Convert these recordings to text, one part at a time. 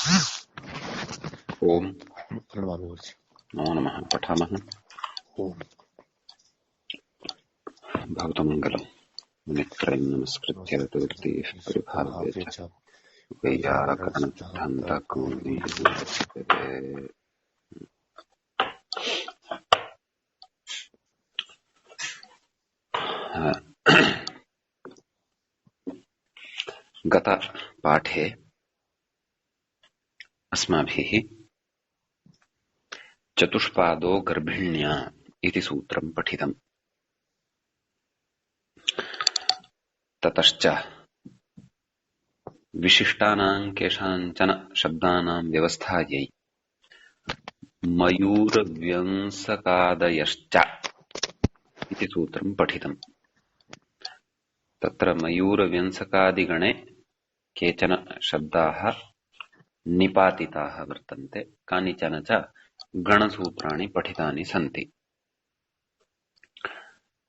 ओम प्रणमामि गुरुजी। नमो नमः। पठामः। ओम भवतमङ्गलम् मुनित्रयं नमस्कृत्य ऋतुर्तीः परिभाव्य च च वैयाकरणसिद्धान्तकौमुदीः गतपाठे अस्माभिः चतुष्पादो गर्भिण्या इति सूत्रं पठितम्। ततश्च विशिष्टानां केषाञ्चन शब्दानां व्यवस्थायै मयूरव्यंसकादयश्च इति सूत्रं पठितम्। तत्र मयूरव्यंसकादिगणे केचन शब्दाः निपातिताः वर्तन्ते, कानिचन च गणसूत्राणि पठितानि सन्ति।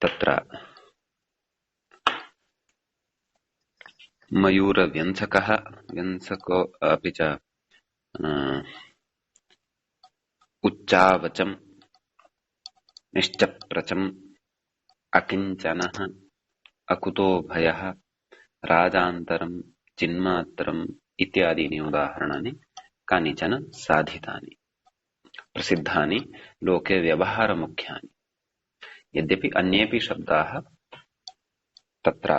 तत्र मयूरव्यंसकः व्यंसको अपि च उच्चावचम् निश्चप्रचम् अकिञ्चनः अकुतो भयः राजान्तरम् चिन्मात्रम् इत्यादीनि उदाहरणानि कानिचन साधितानि प्रसिद्धानि लोके व्यवहारमुख्यानि। यद्यपि अन्येपि शब्दाः तत्र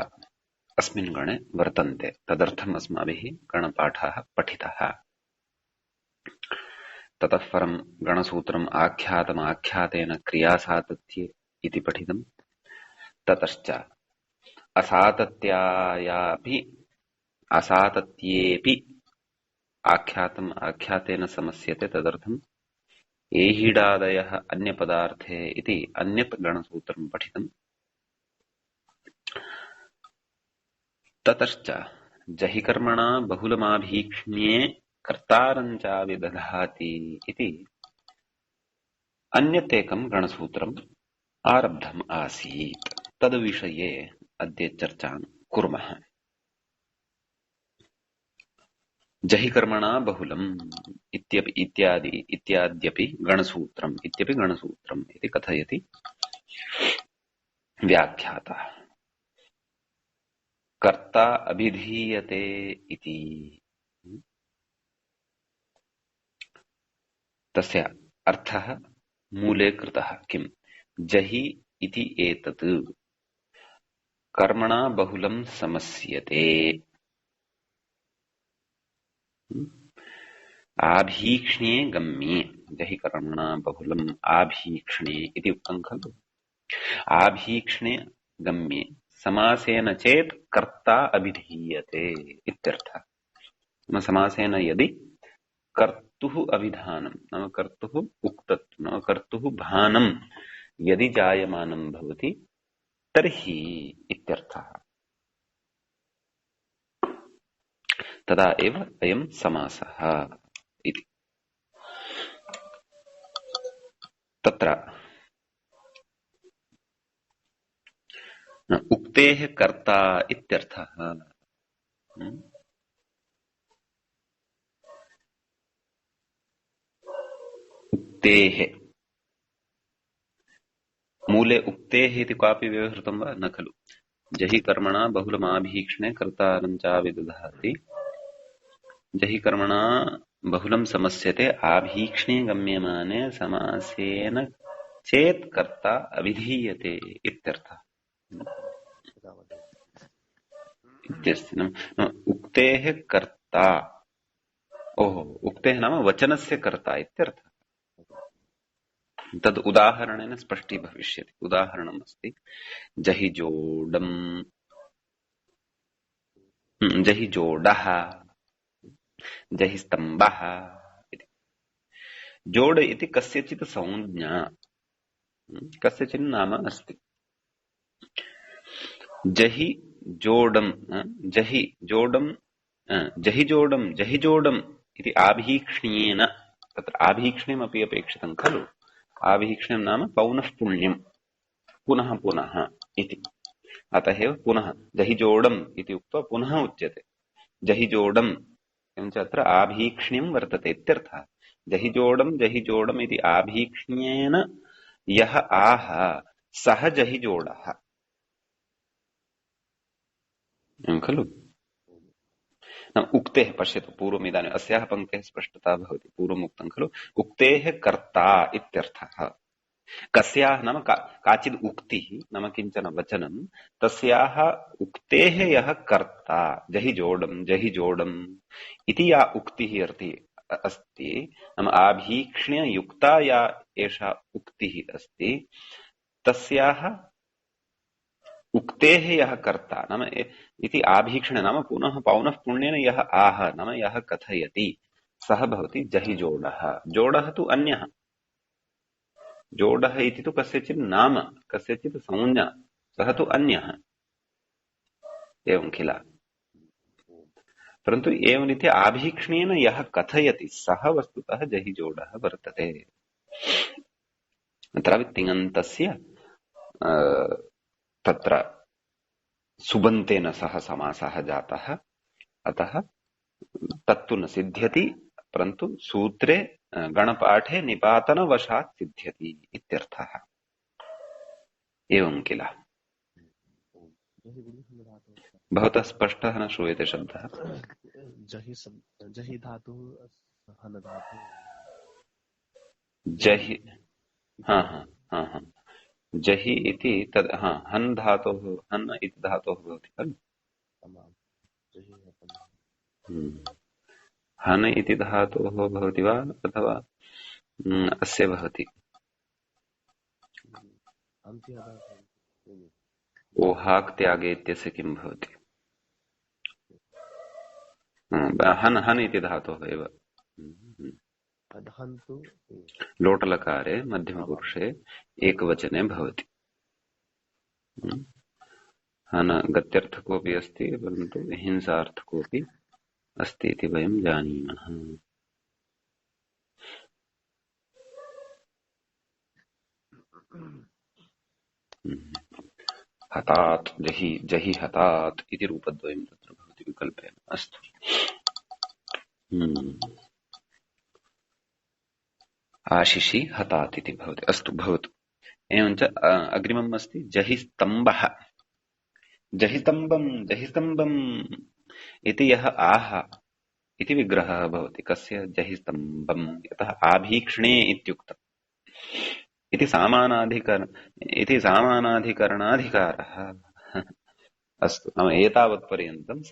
अस्मिन् गणे वर्तन्ते, तदर्थम् अस्माभिः गणपाठः पठितः। ततः परं गणसूत्रम् आख्यातमाख्यातेन क्रियासातत्ये इति पठितम्। ततश्च असातत्येऽपि आख्यातम् आख्यातेन समस्यते, तदर्थम् एहिडादयः अन्यपदार्थे इति अन्यत् गणसूत्रं पठितम्। ततश्च जहिकर्मणा बहुलमाभीक्ष्ण्ये कर्तारञ्चाविदधाति इति अन्यतेकं गणसूत्रम् आरब्धम् आसीत्। तद्विषये अद्य चर्चां कुर्मः। जहिकर्मणा बहुलम् इत्याद्यपि गणसूत्रम् इति कथयति व्याख्याता। कर्ता अभिधीयते इति तस्य अर्थः मूले कृतः। किम्? जहि इति एतत् कर्मणा बहुलं समस्यते। आभीक्ष्णे गम्ये जहि कर्मणा बहुलम् आभीक्ष्णे इति उक्तं खलु। आभीक्ष्णे गम्ये समासेन चेत् कर्ता अभिधीयते इत्यर्थः। समासेन यदि कर्तुः अभिधानं नाम कर्तुः उक्तत्वं नाम कर्तुः भानं यदि जायमानं भवति तर्हि इत्यर्थः। तदा एव अयं समासः इति। तत्र उक्तेः कर्ता इत्यर्थः। उक्तेः मूले उक्तेः इति क्वापि व्यवहृतं वा न खलु। जहि कर्मणा बहुलमाभीक्ष्णे कर्तारञ्चाविदधाति। जहि कर्मणा बहुलं समस्यते आभीक्ष्णे गम्यमाने समासेन चेत् कर्ता अभिधीयते इत्यर्थः। उक्तेः कर्ता, ओहो, उक्तेः नाम वचनस्य कर्ता इत्यर्थः। तद् उदाहरणेन स्पष्टी भविष्यति। उदाहरणम् अस्ति जहि जोडम्, जहि जोडः, जहि स्तम्भः इति। जोड इति कस्यचित् संज्ञा, कस्यचित् नाम अस्ति। जहि जोडम्, जहि जोडम्, जहि जोडम् इति आभीक्ष्ण्येन, तत्र आभीक्ष्ण्यमपि अपेक्षितं खलु। आभीक्ष्ण्यं नाम पौनः पुण्यं, पुनः पुनः इति। अतः एव पुनः जहि जोडम् इति उक्त्वा पुनः उच्यते जहि जोडम् एवञ्च अत्र आभीक्ष्ण्यं वर्तते इत्यर्थः। जहिजोडम् इति आभीक्ष्ण्येन यः आह सः जहिजोडः। एवं खलु? नाम उक्तेः, पश्यतु पूर्वम् इदानीम् अस्याः पङ्क्तेः स्पष्टता भवति। पूर्वम् उक्तं खलु उक्तेः कर्ता इत्यर्थः। कस्याः नाम काचिद् उक्तिः नाम किञ्चन वचनं, तस्याः उक्तेः यः कर्ता जहिजोडम् इति या उक्तिः अस्ति, नाम आभीक्ष्ण्य युक्ता या एषा उक्तिः अस्ति, तस्याः उक्तेः यः कर्ता नाम इति आभीक्ष्ण्य नाम पुनः पौनः पुण्येन यः आह नाम यः कथयति सः भवति जहिजोडः। जोडः तु अन्यः। जोडः इति तु कस्यचित् नाम, कस्यचित् संज्ञा, सः तु अन्यः। एवं किल? परन्तु एवं आभीक्ष्णेन यः कथयति सः वस्तुतः जहिजोडः वर्तते। अत्रापि तिङन्तस्य तत्र सुबन्तेन सह समासः जातः, अतः तत्तु न सिद्ध्यति, परन्तु सूत्रे गणपाठे निपातनवशात् सिद्ध्यति इत्यर्थः। एवं किल? भवतः स्पष्टः न श्रूयते शब्दः। जहि धातुः हन धातुः जहि, हाँ हाँ हाँ हाँ, जहि इति तद् हाँ हन् धातोः, हन् इति धातोः भवति खलु। हन् इति धातोः भवति वा अथवा अस्य भवति? ओहाक् त्यागे इत्यस्य किं भवति? हन् इति धातोः एव। लोटलकारे मध्यमपुरुषे एकवचने भवति। हन् गत्यर्थकोऽपि अस्ति, परन्तु हिंसार्थकोऽपि अस्ति इति वयं जानीमः। हतात् जहि हतात् इति रूपद्वयं तत्र भवति विकल्पेन। अस्तु। आशिषि हतात् इति भवति। अस्तु, भवतु। एवञ्च अग्रिमम् अस्ति जहिस्तम्भः। जहिस्तम्भम् इति यः आह इति विग्रहः भवति। कस्य? जहिस्तम्भम्। यतः आभीक्ष्णे इत्युक्तम् इति समानाधिकरणाधिकारः। अस्तु, नाम एतावत्पर्यन्तं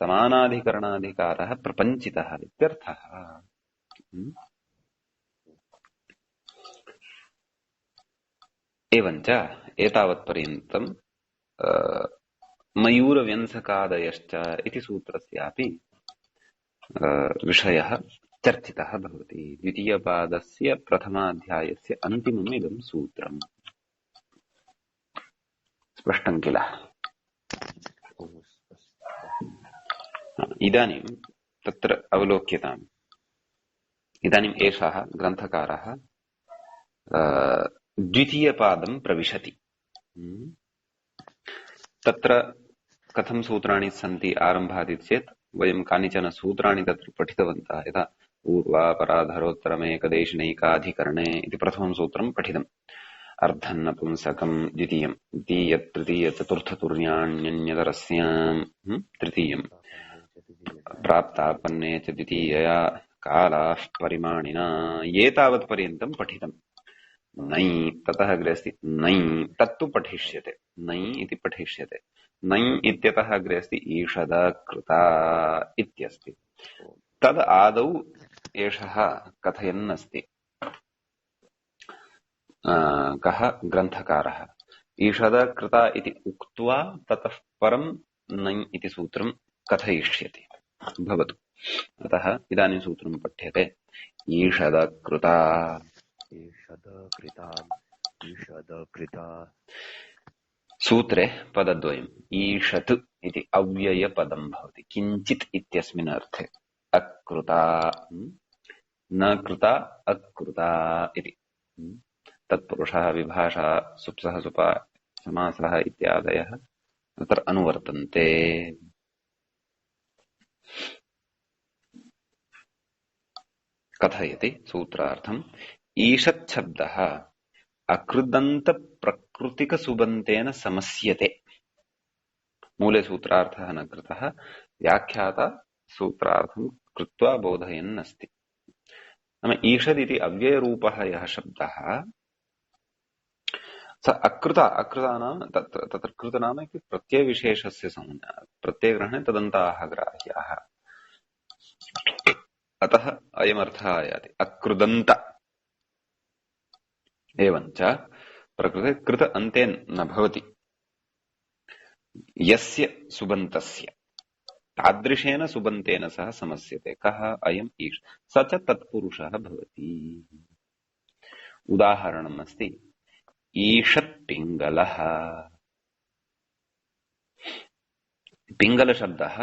समानाधिकरणाधिकारः प्रपञ्चितः इत्यर्थः। एवञ्च एतावत्पर्यन्तं मयूरव्यंसकादयश्च इति सूत्रस्यापि विषयः चर्चितः भवति। द्वितीयपादस्य प्रथमाध्यायस्य अन्तिमम् इदं सूत्रम्। स्पष्टं किल? इदानीं तत्र अवलोक्यताम्। इदानीम् एषः ग्रन्थकारः द्वितीयपादं प्रविशति। तत्र कथं सूत्राणि सन्ति आरम्भादि चेत् वयं कानिचन सूत्राणि तत्र पठितवन्तः। यथा पूर्वापराधरोत्तरमेकदेशिनैकाधिकरणे इति प्रथमं सूत्रं पठितम्। अर्धन्नपुंसकं द्वितीयं, द्वितीयतृतीयचतुर्थतुर्याण्यन्यतरस्यां तृतीयं, प्राप्तापन्ने च द्वितीयया कालाः परिमाणिना। एतावत्पर्यन्तं पठितम्। नै ततः अग्रे अस्ति नै, तत्तु पठिष्यते। नै इति पठिष्यते। नै इत्यतः अग्रे अस्ति ईषदकृता इत्यस्ति। तद् आदौ एषः कथयन् अस्ति। कः? ग्रन्थकारः। ईषदकृता इति उक्त्वा ततः परं नै इति सूत्रं कथयिष्यति। भवतु। अतः इदानीं सूत्रं पठ्यते। ईषदकृता। सूत्रे पदद्वयम्। ईषत् इति अव्ययपदं भवति, किञ्चित् इत्यस्मिन् अर्थे। अकृता, न कृता, अकृता इति। तत्पुरुषः, विभाषा, सुप्सः, सुपा, समासः इत्यादयः तत्र अनुवर्तन्ते। कथयति सूत्रार्थम् ईषत् शब्दः अकृदन्त प्रकृतिक सुबन्तेन समस्यते। मूले सूत्रार्थः न कृतः, व्याख्याता सूत्रार्थं कृत्वा बोधयन् अस्ति। नाम ईषदिति अव्ययरूपः यः शब्दः स अकृता नाम तत्र कृत नाम इति प्रत्ययविशेषस्य संज्ञा, प्रत्ययग्रहणे तदन्ताः ग्राह्याः, अतः अयमर्थः आयाति अकृदन्त। एवञ्च प्रकृते कृत अन्ते न भवति, यस्य सुबन्तस्य तादृशेन सुबन्तेन सह समस्यते। कः? अयम् ईश, स च तत्पुरुषः भवति। उदाहरणम् अस्ति ईषत् पिङ्गलः। पिङ्गलशब्दः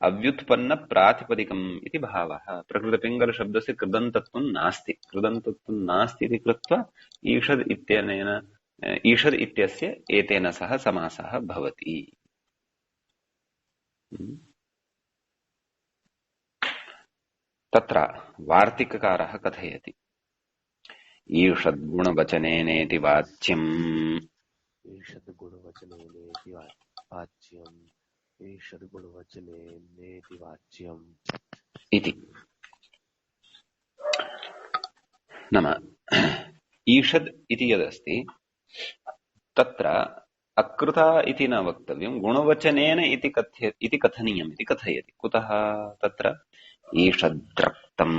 अव्युत्पन्न प्रातिपदिकम् इति भावः। प्रकृतपिङ्गलशब्दस्य कृदन्तत्वं नास्ति, कृदन्तत्वं नास्ति इति कृत्वा ईषद् इत्यस्य एतेन सह समासः भवति। तत्र वार्तिककारः कथयति ईषद्गुणवचनेनेति वाच्यम्, ईषद्गुणवचनेनेति वाच्यम्, ईषद्गुणवचनेनेति वाच्यम् इति। नाम ईषद् इति यदस्ति तत्र अकृता इति न वक्तव्यं, गुणवचनेन इति कथनीयम् इति कथयति। कुतः? तत्र ईषद्रक्तम्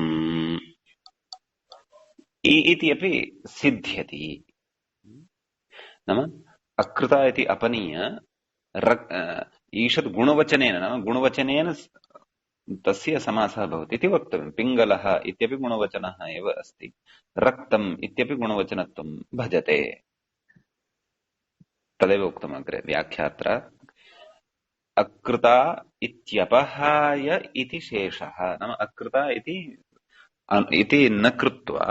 इति अपि सिद्ध्यति। नाम अकृता इति अपनीय ईषद् गुणवचनेन, नाम गुणवचनेन तस्य समासः भवति इति वक्तव्यम्। पिङ्गलः इत्यपि गुणवचनः एव अस्ति, रक्तम् इत्यपि गुणवचनत्वं भजते। तदेव उक्तम् अग्रे व्याख्यात्रा अकृता इत्यपहाय इति शेषः। नाम अकृता इति न कृत्वा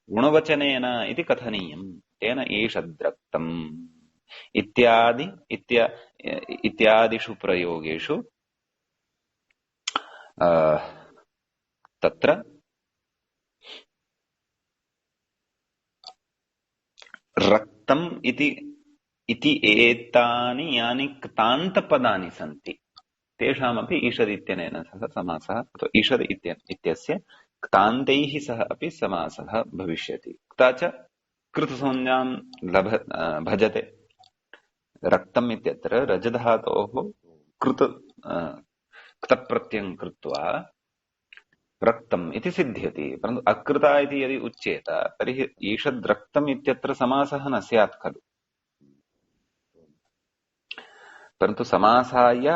गुणवचनेन इति कथनीयम्, तेन ईषद्रक्तम् इत्यादिषु प्रयोगेषु तत्र रक्तम् इति एतानि यानि क्तान्तपदानि सन्ति तेषामपि ईषद् इत्यनेन सह समासः, अथवा ईषद् इत्यस्य क्तान्तैः सह अपि समासः भविष्यति। क्ता च कृतसंज्ञां भजते। रक्तम् इत्यत्र रजधातोः क्तप्रत्ययं कृत्वा रक्तम् इति सिद्ध्यति। परन्तु अकृता इति यदि उच्येत तर्हि ईषद्रक्तम् इत्यत्र समासः न स्यात् खलु। परन्तु समासाय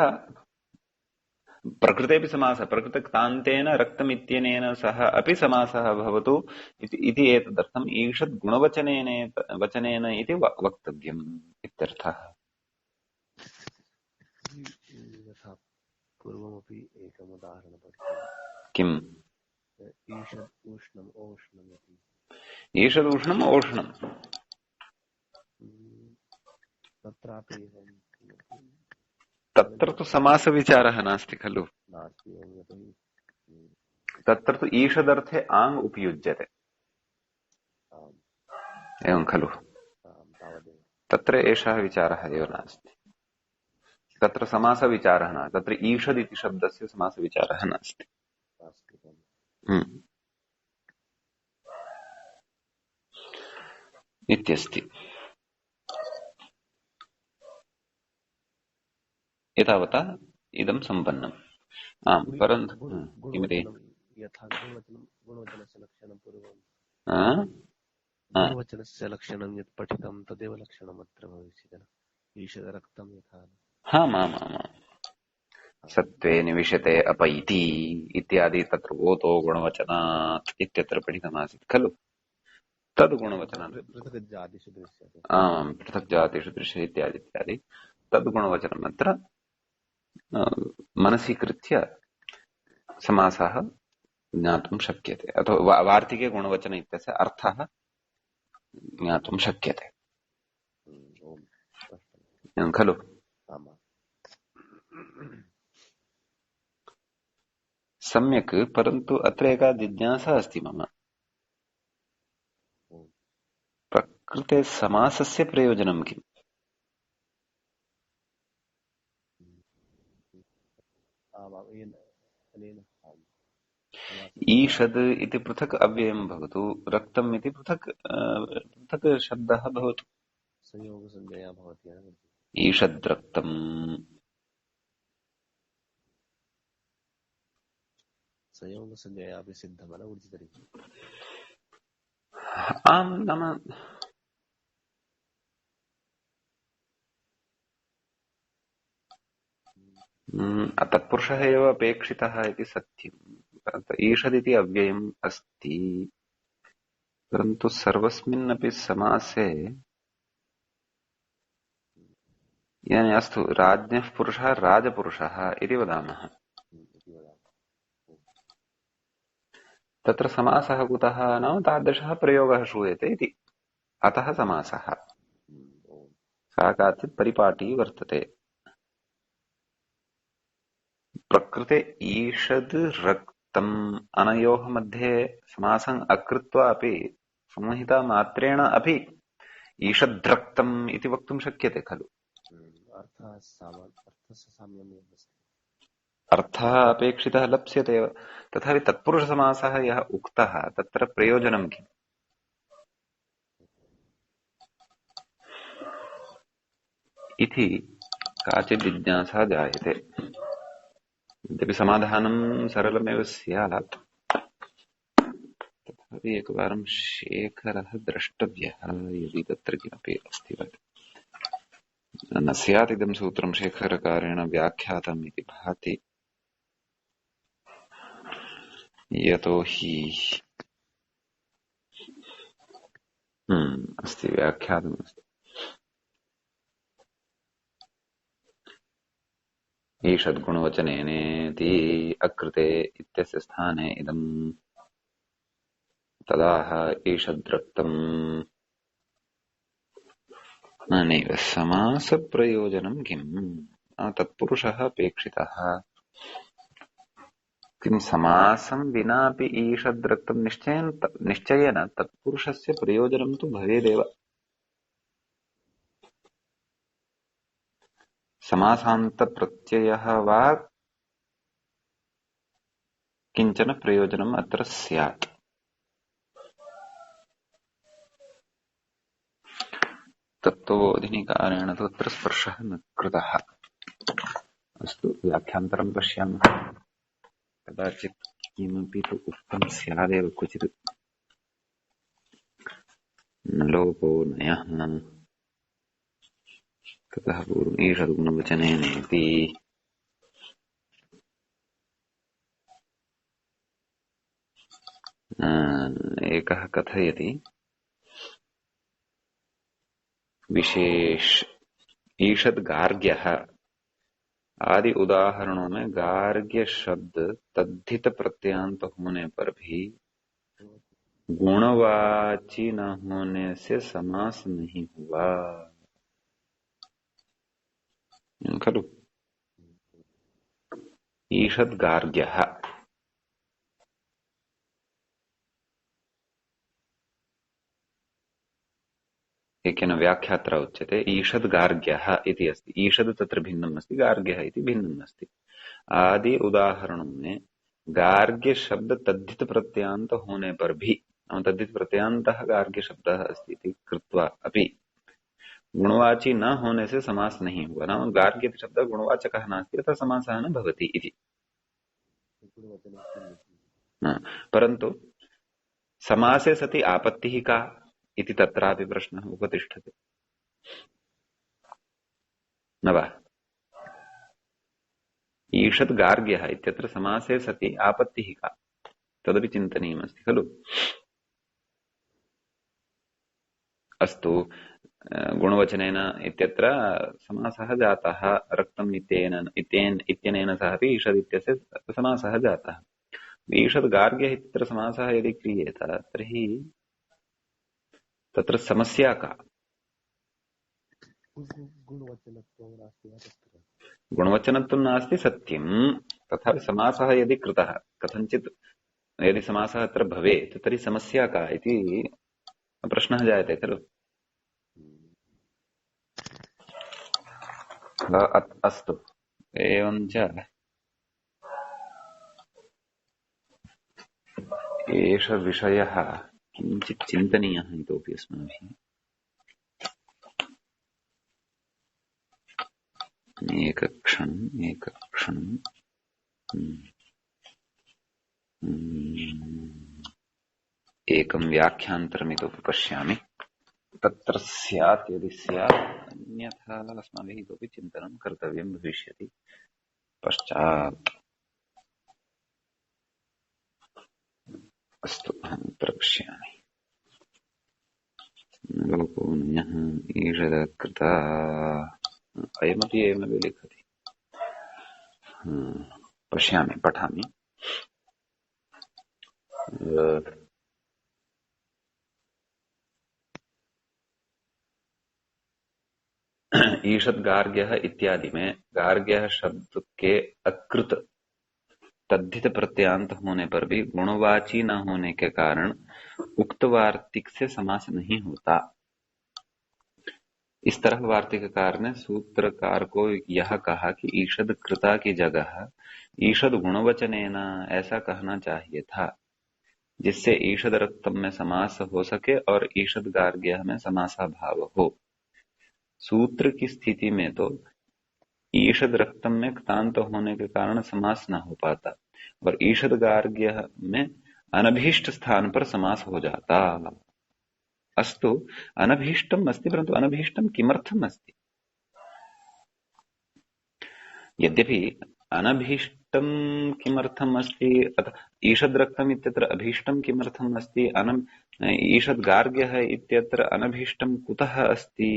प्रकृतेऽपि समासः, प्रकृतक्तान्तेन रक्तम् इत्यनेन सह अपि समासः भवतु इति एतदर्थम् ईषद् गुणवचनेन इति वक्तव्यम् इत्यर्थः। यथा पूर्वमपि एकम् उदाहरणं पठितम्। किम्? ईषद् उष्णम् औष्णम् इति। ईषदूष्णम् औष्णम् तत्रापि तत्र तु समासविचारः नास्ति खलु। नास्ति यतोहि तत्र तु ईषदर्थे आङ् उपयुज्यते, एवं खलु। तावदेव तत्र एषः विचारः एव नास्ति, तत्र समासविचारः न, तत्र ईषद् इति शब्दस्य समासविचारः नास्ति। इत्यस्ति। एतावता इदं सम्पन्नम्। आम्, परन्तु किमिति यथा गुणवचनस्य लक्षणं पूर्वं गुणवचनस्य लक्षणं यत् पठितं तदेव लक्षणम् अत्र भविष्यति। ईषदरक्तं यथा सत्त्वे निविशते अपैति इत्यादि तत्र ओतो गुणवचनात् इत्यत्र पठितमासीत् खलु। तद् गुणवचनात् पृथक् जातिषु दृश्यते। आम्, पृथक् जातिषु दृश्यते इत्यादि तद् गुणवचनम् अत्र मनसि कृत्य समासः ज्ञातुं शक्यते, अथवा वार्तिके गुणवचन इत्यस्य अर्थः ज्ञातुं शक्यते खलु। सम्यक्, परन्तु अत्र एका जिज्ञासा अस्ति मम। प्रकृते समासस्य प्रयोजनं किम्? ईषद् इति पृथक् अव्ययं भवतु, रक्तम् इति पृथक् पृथक् शब्दः भवतु। संयोगसंज्ञया भवति। ईषद्रक्तम् संयोगसंज्ञया अपि सिद्धमन ऊर्जितरि। आम्, नाम तत्पुरुषः एव अपेक्षितः इति सत्यम्, परन्तु ईषदिति अव्ययम् अस्ति। परन्तु सर्वस्मिन्नपि समासे यानि अस्तु, राज्ञः पुरुषः राजपुरुषः इति वदामः, तत्र समासः कुतः नाम तादृशः प्रयोगः श्रूयते इति, अतः समासः। सा काचित् परिपाटी वर्तते। प्रकृते ईषद् रक्तम् अनयोः मध्ये समासम् अकृत्वा अपि संहितामात्रेण अपि ईषद्रक्तम् इति वक्तुं शक्यते खलु। अर्थः अपेक्षितः लप्स्यते एव। तथापि तत्पुरुषसमासः यः उक्तः तत्र प्रयोजनं किम्? इति काचित् जिज्ञासा जायते। यद्यपि समाधानं सरलमेव स्यात्, तथापि एकवारं शेखरः द्रष्टव्यः यदि तत्र किमपि अस्ति वा। न स्यात् इदं सूत्रं शेखरकारेण व्याख्यातम् इति भाति, यतोहि अस्ति, व्याख्यातमस्ति। ईषद्गुणवचनेनेति अकृते इत्यस्य स्थाने इदं तदाह ईषद्रक्तम् नैव समासप्रयोजनं किम्? तत्पुरुषः अपेक्षितः। किं समासं विनापि ईषद्रक्तं निश्चयेन तत्पुरुषस्य प्रयोजनं तु भवेदेव। समासान्तप्रत्ययः वा किञ्चन प्रयोजनम् अत्र स्यात्। तत्त्वबोधिनिकारेण तु अत्र स्पर्शः न कृतः। अस्तु, व्याख्यान्तरं पश्यामः। कदाचित् किमपि तु उक्तं स्यादेव क्वचित्, न लोपो नयः। ततः पूर्वम् ईषद्गुणवचनेनेति एकः कथयति, विशेष ईषद गार्ग्यः आदि उदाहरणों में गार्ग्य शब्द तद्धित प्रत्ययान्त होने पर भी गुणवाची न होने से समास नहीं हुआ खलु। ईषद गार्ग्यः एकेन व्याख्यात्रा उच्यते ईषद् गार्ग्यः इति अस्ति। ईषद् तत्र भिन्नम् अस्ति, गार्ग्यः इति भिन्नम् अस्ति। आदि उदाहरणों में गार्ग्य शब्द तद्धित प्रत्ययान्त होने पर भी, तद्धित प्रत्ययान्तः गार्ग्य शब्दः अस्ति इति कृत्वा अपि गुणवाची न होने से समास नहीं हुआ। नाम गार्ग्य शब्दः गुणवाचकः नास्ति, अतः समासः न भवति इति। परन्तु समासे सति आपत्तिः का इति तत्रापि प्रश्नः उपतिष्ठते न वा। ईषद् गार्ग्यः इत्यत्र समासे सति आपत्तिः का, तदपि चिन्तनीयमस्ति खलु। अस्तु, गुणवचनेन इत्यत्र समासः जातः, रक्तम् इत्यनेन सह अपि ईषद् इत्यस्य समासः जातः। ईषद् गार्ग्यः इत्यत्र समासः यदि क्रियेत तर्हि तत्र समस्या का? गुणवचनत्वं नास्ति सत्यम्, तथापि समासः यदि कृतः कथञ्चित् यदि समासः अत्र भवेत् तर्हि समस्या का इति प्रश्नः जायते खलु। अस्तु, एवञ्च एष विषयः किञ्चित् चिन्तनीयः इतोपि अस्माभिः। एकक्षणम् एकं व्याख्यान्तरमितोपि पश्यामि, तत्र स्यात् यदि स्यात्, अन्यथा अस्माभिः इतोपि चिन्तनं कर्तव्यं भविष्यति पश्चात्। अस्तु, अहमत्र पश्यामि। लोको नञः ईषदकृता, अयमपि एवमेव लिखति। पश्यामि, पठामि। ईषद गार्ग्यः इत्यादि में गार्ग्यः शब्द के अकृत तद्धित प्रत्यांत होने पर भी गुणवाची न होने के कारण उक्त वार्तिक से समास नहीं होता। इस तरह वार्तिककार ने सूत्रकार को यह कहा कि ईषद कृता की जगह ईषद गुणवचनेन ऐसा कहना चाहिए था, जिससे ईषद रक्तम में समास हो सके और ईषद गार्ग्यः में समासाभाव हो। सूत्र की स्थिति में तो ईषद रक्तम में क्तांत होने के कारण समास न हो पाता और ईषद गार्ग्य में अनभीष्ट स्थान पर समास हो जाता। अस्तु, अनभीष्टम अस्ति, परंतु अनभीष्टम किमर्थम अस्ति? यद्यपि अनभीष्टम किमर्थम अस्ति, ईषद रक्तम इत्यत्र अभीष्टम किमर्थम अस्ति, ईषद गार्ग्यः इत्यत्र अनभीष्टम कुतः अस्ति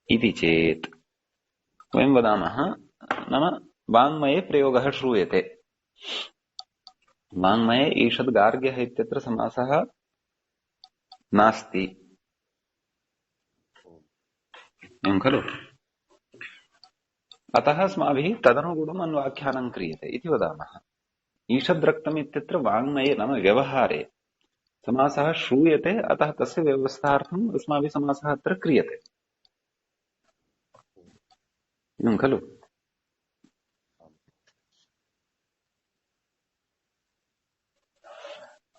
इति चेत् वयं वदामः, नाम वाङ्मये प्रयोगः श्रूयते। वाङ्मये ईषद् गार्ग्यः इत्यत्र समासः नास्ति, एवं खलु? अतः अस्माभिः तदनुगुणम् अन्वाख्यानं क्रियते इति वदामः। ईषद् रक्तम् इत्यत्र वाङ्मये नाम व्यवहारे समासः श्रूयते, अतः तस्य व्यवस्थार्थम् अस्माभिः समासः अत्र क्रियते, एवं खलु?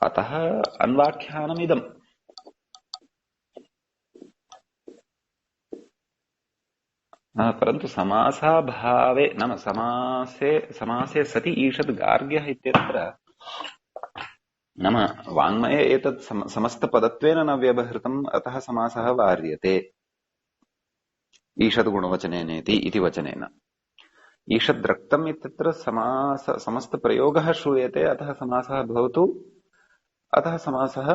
अतः अन्वाख्यानमिदम्। परन्तु समासाभावे नाम समासे सति ईषद् गार्ग्यः इत्यत्र नाम वाङ्मये एतत् समस्तपदत्वेन न व्यवहृतम्, अतः समासः वार्यते ईषद् गुणवचनेनेति इति वचनेन। ईषद् रक्तम् इत्यत्र समस्तप्रयोगः श्रूयते, अतः समासः भवतु, अतः समासः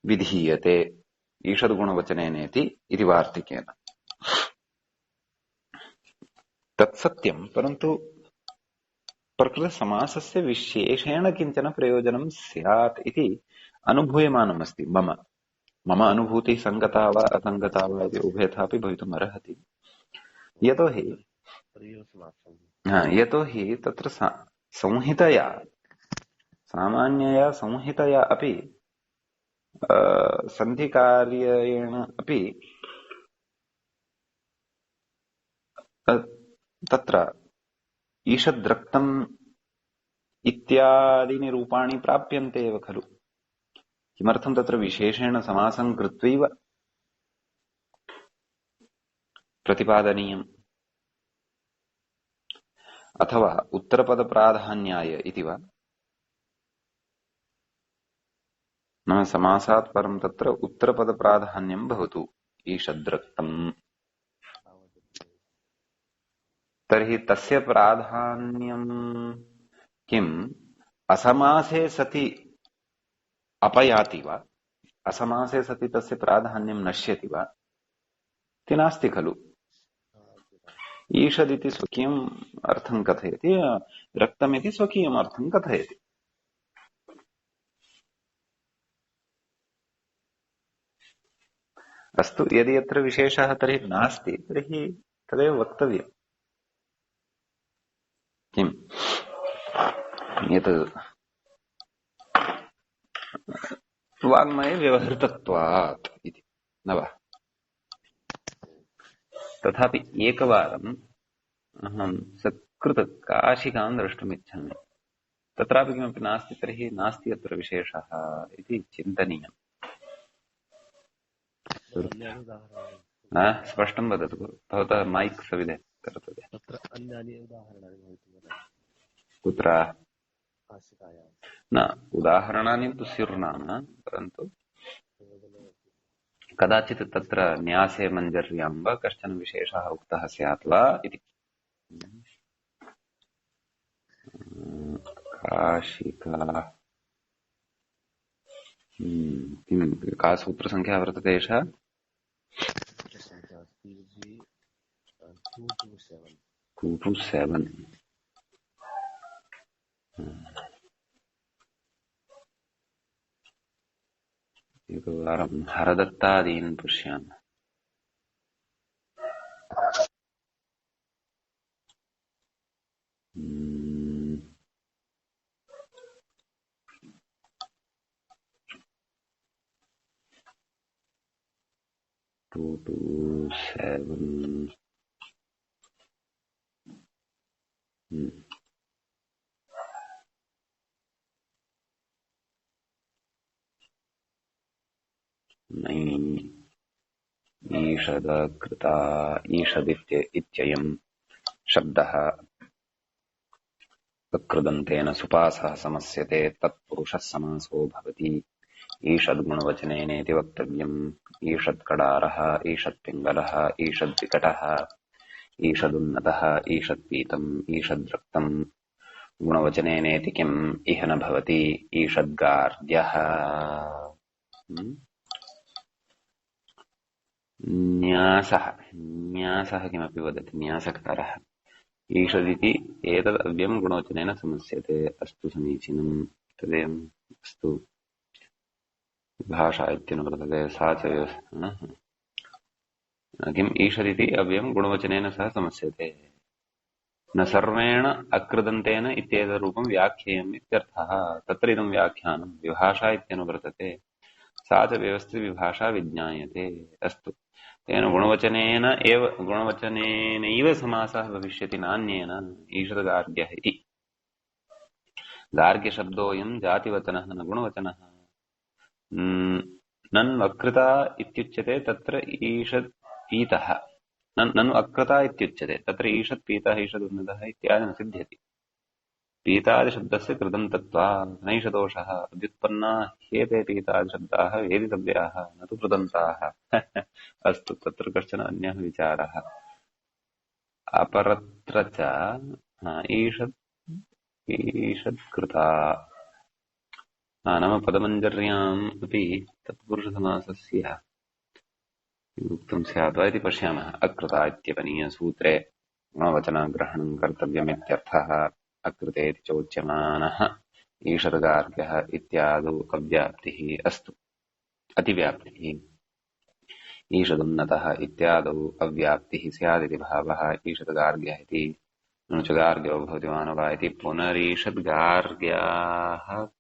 विधीयते ईषद् गुणवचनेनेति इति वार्तिकेन। तत्सत्यं, परन्तु प्रकृतसमासस्य विशेषेण किञ्चन प्रयोजनं स्यात् इति अनुभूयमानमस्ति मम अनुभूतिः सङ्गता वा असङ्गता वा इति उभयथापि भवितुम् अर्हति। यतोहि तत्र संहितया, सामान्यया संहितया अपि सन्धिकार्येण अपि तत्र ईषद्रक्तम् इत्यादीनि रूपाणि प्राप्यन्ते एव खलु। किमर्थं तत्र विशेषेण समासं कृत्वैव प्रतिपादनीयम्? अथवा उत्तरपदप्राधान्याय इति वा? नाम समासात् परं तत्र उत्तरपदप्राधान्यं भवतु ईषद्रक्तम्, तर्हि तस्य प्राधान्यं किम् असमासे सति अपयाति वा? असमासे सति तस्य प्राधान्यं नश्यति वा? इति नास्ति खलु। ईषदिति स्वकीयम् अर्थं कथयति, रक्तमिति स्वकीयम् अर्थं कथयति। अस्तु, यदि अत्र विशेषः तर्हि नास्ति, तर्हि तदेव वक्तव्यम्। किम् यत् वाङ्मये व्यवहृतत्वात् इति न वा? तथापि एकवारम् अहं सत्कृतकाशिकां द्रष्टुमिच्छामि, तत्रापि किमपि नास्ति तर्हि नास्ति अत्र विशेषः इति चिन्तनीयम्। अन्यानि उदाहरणानि स्पष्टं वदतु, भवतः मैक् सविधे कर्तव्यम्। तत्र अन्यानि उदाहरणानि भवितुम् कुत्र? काशिकायां न, उदाहरणानि तु स्युर्नाम, परन्तु कदाचित् तत्र न्यासे मञ्जर्यां वा कश्चन विशेषः उक्तः स्यात् वा इति। काशिका का सूत्रसङ्ख्या वर्तते एषा? 227। एकवारं हरदत्तादीन् पश्यामः। टू टू सेवन ईषदकृता ईषदित्ययं शब्दः तत्कृदन्तेन सुपासः समस्यते, तत्पुरुषः समासो भवति। ईषद्गुणवचनेनेति वक्तव्यम्। ईषत्कडारः, ईषत्पिङ्गलः, ईषद्विकटः, ईषदुन्नतः, ईषत्पीतम्, ईषद्रक्तम्। गुणवचनेनेति किम् इह न भवति। ईषद्गार्ग्यः। न्यासः किमपि वदति, न्यासकारः। ईषदिति एतदव्यम् गुणवचनेन समस्यते। अस्तु, समीचीनम्, तदेवम् अस्तु। भाषा इत्यनुवर्तते सा च किम् ईषदिति अव्ययम् गुणवचनेन सह समस्यते। न सर्वेण अकृदन्तेन इत्येतद्रूपम् व्याख्येयम् इत्यर्थः। तत्र इदम् व्याख्यानम् विभाषा इत्यनुवर्तते, सा च व्यवस्थितविभाषा विज्ञायते। अस्तु, तेन गुणवचनेनैव समासः भविष्यति, नान्येन। ईषद्गार्ग्यः इति गार्ग्यशब्दोऽयम् जातिवचनः न गुणवचनः। ननु अकृता इत्युच्यते तत्र ईषत्पीतः। ननु अकृता इत्युच्यते तत्र ईषत्पीतः, ईषदुन्नतः इत्यादि न सिद्ध्यति। पीतादिशब्दस्य कृदन्तत्वात् नैषदोषः। व्युत्पन्ना ह्येते पीतादिशब्दाः वेदितव्याः, न तु कृदन्ताः। अस्तु, तत्र कश्चन अन्यः विचारः। अपरत्र च ईषत्कृता नाम पदमञ्जर्याम् अपि तत्पुरुषसमासस्य उक्तं स्यात् वा इति पश्यामः। अकृता इत्यपनीयसूत्रे गुणवचनग्रहणं कर्तव्यमित्यर्थः। अकृतेति चोच्यमानः ईषद्गार्ग्यः इत्यादौ अव्याप्तिः। अस्तु, अतिव्याप्तिः। ईषदुन्नतः इत्यादौ अव्याप्तिः स्यादिति भावः। ईषद्गार्ग्यः इति नु च गार्ग्यो भवति मानवः इति पुनरीषद्गार्ग्यः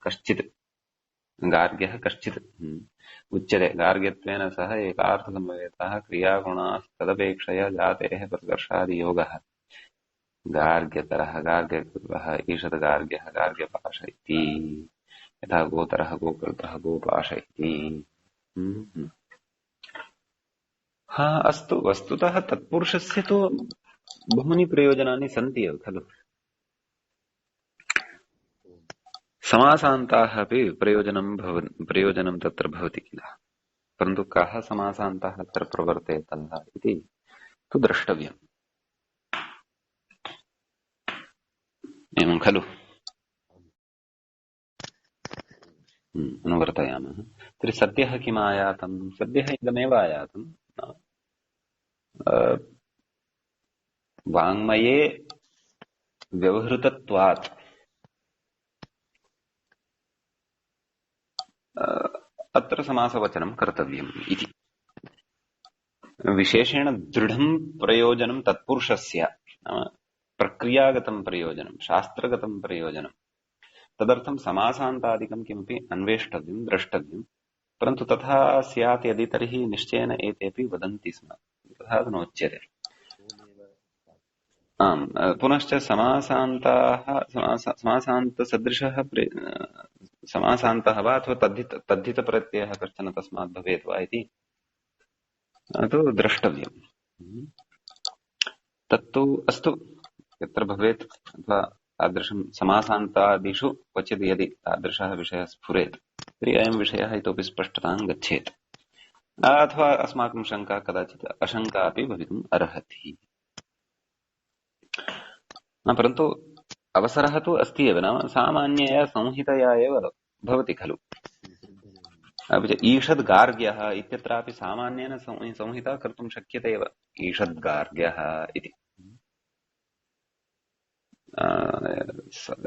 कश्चित् उच्यते। गार्ग्यत्वेन सह एकार्थसमवेतः क्रियागुणास्तदपेक्षया जातेः प्रतिकर्षादियोगः। गार्ग्यतरः, गार्ग्यकृतः, ईषद्गार्ग्यः, गार्ग्यपाश इति। यथा गोतरः, गोकृतः, गोपाश इति। अस्तु, वस्तुतः तत्पुरुषस्य तु बहूनि प्रयोजनानि सन्ति एव खलु। समासान्ताः अपि प्रयोजनं तत्र भवति किल। परन्तु कः समासान्तः अत्र प्रवर्तेतः इति तु द्रष्टव्यम्। एवं खलु। अनुवर्तयामः। तर्हि सद्यः किम् आयातम्? सद्यः इदमेव आयातम्। वाङ्मये व्यवहृतत्वात् अत्र समासवचनं कर्तव्यम् इति। विशेषेण दृढं प्रयोजनं तत्पुरुषस्य नाम क्रियागतं प्रयोजनं शास्त्रगतं प्रयोजनं तदर्थं समासान्तादिकं किमपि अन्वेष्टव्यं द्रष्टव्यं परन्तु तथा स्यात् यदि तर्हि निश्चयेन एतेपि वदन्ति स्म तथा नोच्यते पूर्णेव आम् पुनश्च समासान्तसदृशः समासान्तः वा अथवा तद्धितप्रत्ययः कश्चन तस्मात् भवेत् वा इति तु द्रष्टव्यम् तत्तु अस्तु यत्र भवेत् अथवा तादृशं समासान्तादिषु क्वचित् यदि तादृशः विषयः स्फुरेत् तर्हि अयं विषयः इतोपि स्पष्टतां गच्छेत् अथवा अस्माकं शङ्का कदाचित् अशङ्का अपि भवितुम् अर्हति परन्तु अवसरः तु अस्ति एव नाम सामान्यया संहितया एव भवति खलु अपि च ईषद्गार्ग्यः इत्यत्रापि सामान्येन संहिता कर्तुं शक्यते एव ईषद्गार्ग्यः इति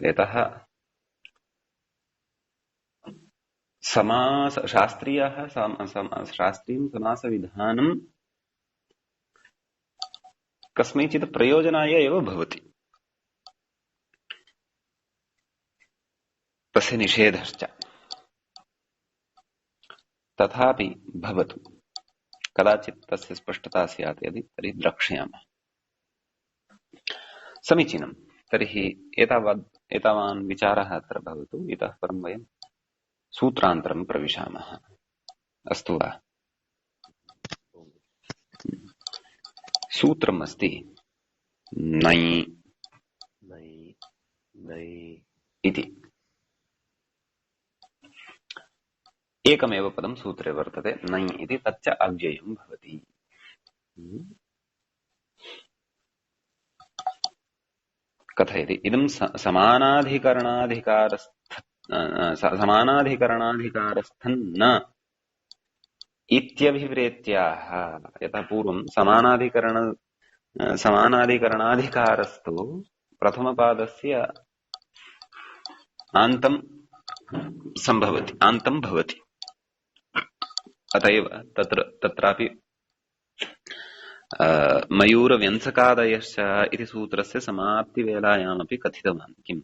यतः समास शास्त्रीयः शास्त्रीयं समासविधानं कस्मैचित् प्रयोजनाय एव भवति तस्य निषेधश्च तथापि भवतु कदाचित् तस्य स्पष्टता स्यात् यदि तर्हि द्रक्ष्यामः समीचीनं तर्हि एतावान् विचारः अत्र भवतु इतः परं वयं सूत्रान्तरं प्रविशामः अस्तु वा सूत्रम् अस्ति नै नै नै इति एकमेव पदं सूत्रे वर्तते नै इति तच्च अव्ययं भवति कथयति इदं समानाधिकरणाधिकारस्थं न इत्यभिप्रेत्याह यतः पूर्वं समानाधिकरणाधिकारस्तु प्रथमपादस्य आन्तं भवति अतएव तत्रापि मयूरव्यंसकादयश्च इति सूत्रस्य समाप्तिवेलायामपि कथितवान् किम्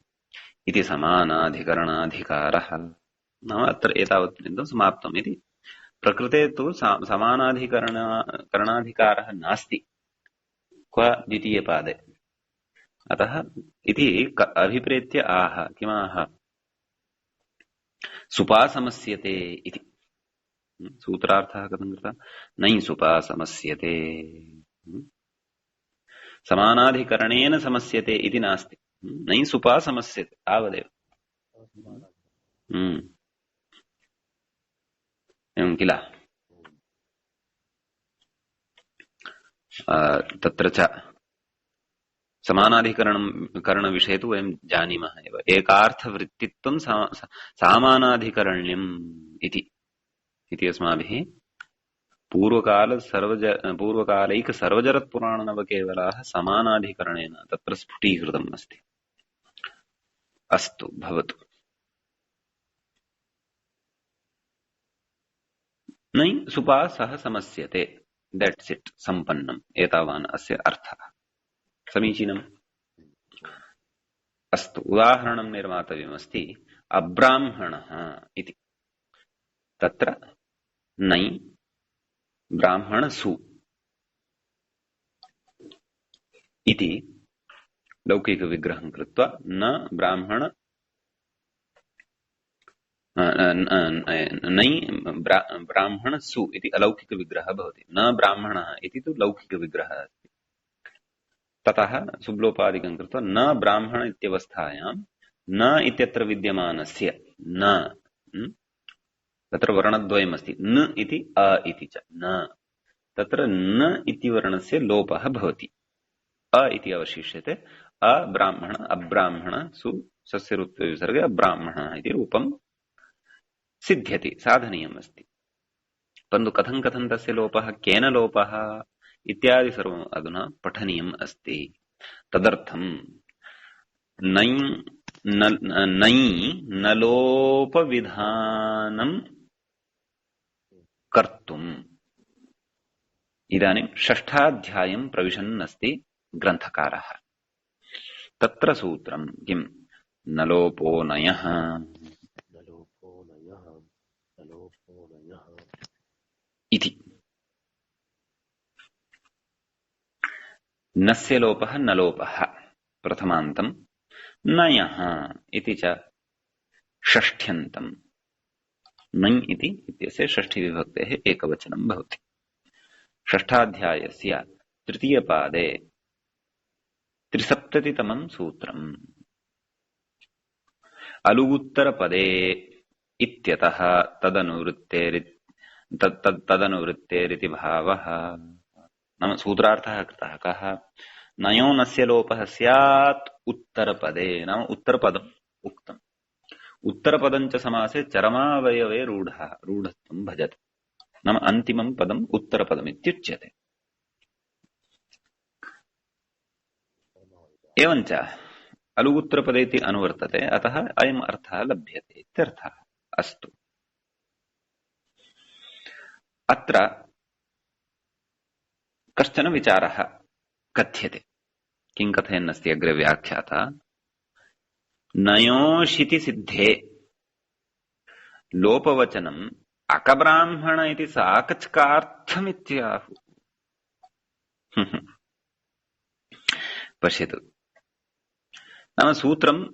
इति समानाधिकरणाधिकारः नाम अत्र एतावत् पर्यन्तं समाप्तम् इति प्रकृते तु समानाधिकरणाधिकारः नास्ति क्व द्वितीयपादे अतः इति अभिप्रेत्य आह किमाह सुपासमस्यते इति सूत्रार्थः कथं कृतः नै सुपासमस्यते समानाधिकरणेन समस्यते इति नास्ति नै सुपासमस्यते तावदेव एवं किल तत्र च समानाधिकरणविषये तु वयं जानीमः एव एकार्थवृत्तित्वं सामानाधिकरण्यम् इति अस्माभिः पूर्वकालैक सर्वजरत्पुराणनवकेवलाः समानाधिकरणेन तत्र स्फुटीकृतम् अस्ति अस्तु भवतु नै सुपासः समस्यते दैट्स् इट् सम्पन्नम् एतावान् अस्य अर्थः समीचीनम् अस्तु उदाहरणं निर्मातव्यमस्ति अब्राह्मणः इति तत्र नै ब्राह्मणसु इति लौकिकविग्रहं कृत्वा न ब्राह्मण नै ब्राह्मणसु इति अलौकिकविग्रहः भवति न ब्राह्मणः इति तु लौकिकविग्रहः अस्ति ततः सुब्लोपादिकं कृत्वा न ब्राह्मण इत्यवस्थायां न इत्यत्र विद्यमानस्य न तत्र वर्णद्वयमस्ति न इति अ इति च न तत्र न इति वर्णस्य लोपः भवति अ इति अवशिष्यते अब्राह्मण अब्राह्मण सु सस्यरुत्वविसर्गे अब्राह्मणः इति रूपं सिद्ध्यति साधनीयम् अस्ति परन्तु कथं तस्य लोपः केन लोपः इत्यादि सर्वम् अधुना पठनीयम् अस्ति तदर्थं नै न लोपविधानं कर्तुम् इदानीं षष्ठाध्यायं प्रविशन् अस्ति ग्रन्थकारः तत्र सूत्रं किं नलोपो नयः न लोपो नयः न लोपो नयः इति। नस्य लोपः नलोपः प्रथमान्तं, नयः इति च षष्ठ्यन्तं। नञ् इति इत्यस्य षष्ठीविभक्तेः एकवचनं भवति। षष्ठाध्यायस्य तृतीयपादे 73तमं सूत्रम्। अलुगुत्तरपदे इत्यतः तदनुवृत्तेरिति भावः। नाम सूत्रार्थः कृतः कः? नयो नस्य लोपः स्यात् उत्तरपदे, नाम उत्तरपदम् उक्तम्। उत्तरपदं च समासे चरमावयवे रूढत्वं भजते, नाम अन्तिमं पदम् उत्तरपदमित्युच्यते। एवञ्च अलुगुत्तरपदे इति अनुवर्तते, अतः अयम् अर्थः लभ्यते इत्यर्थः। अस्तु, अत्र कश्चन विचारः कथ्यते। किं कथयन्नस्ति अग्रे व्याख्याता? नयोषिति सिद्धे लोपवचनम् अकब्राह्मण इति साकच्कार्थमित्याहुः। पश्यतु, नाम सूत्रम्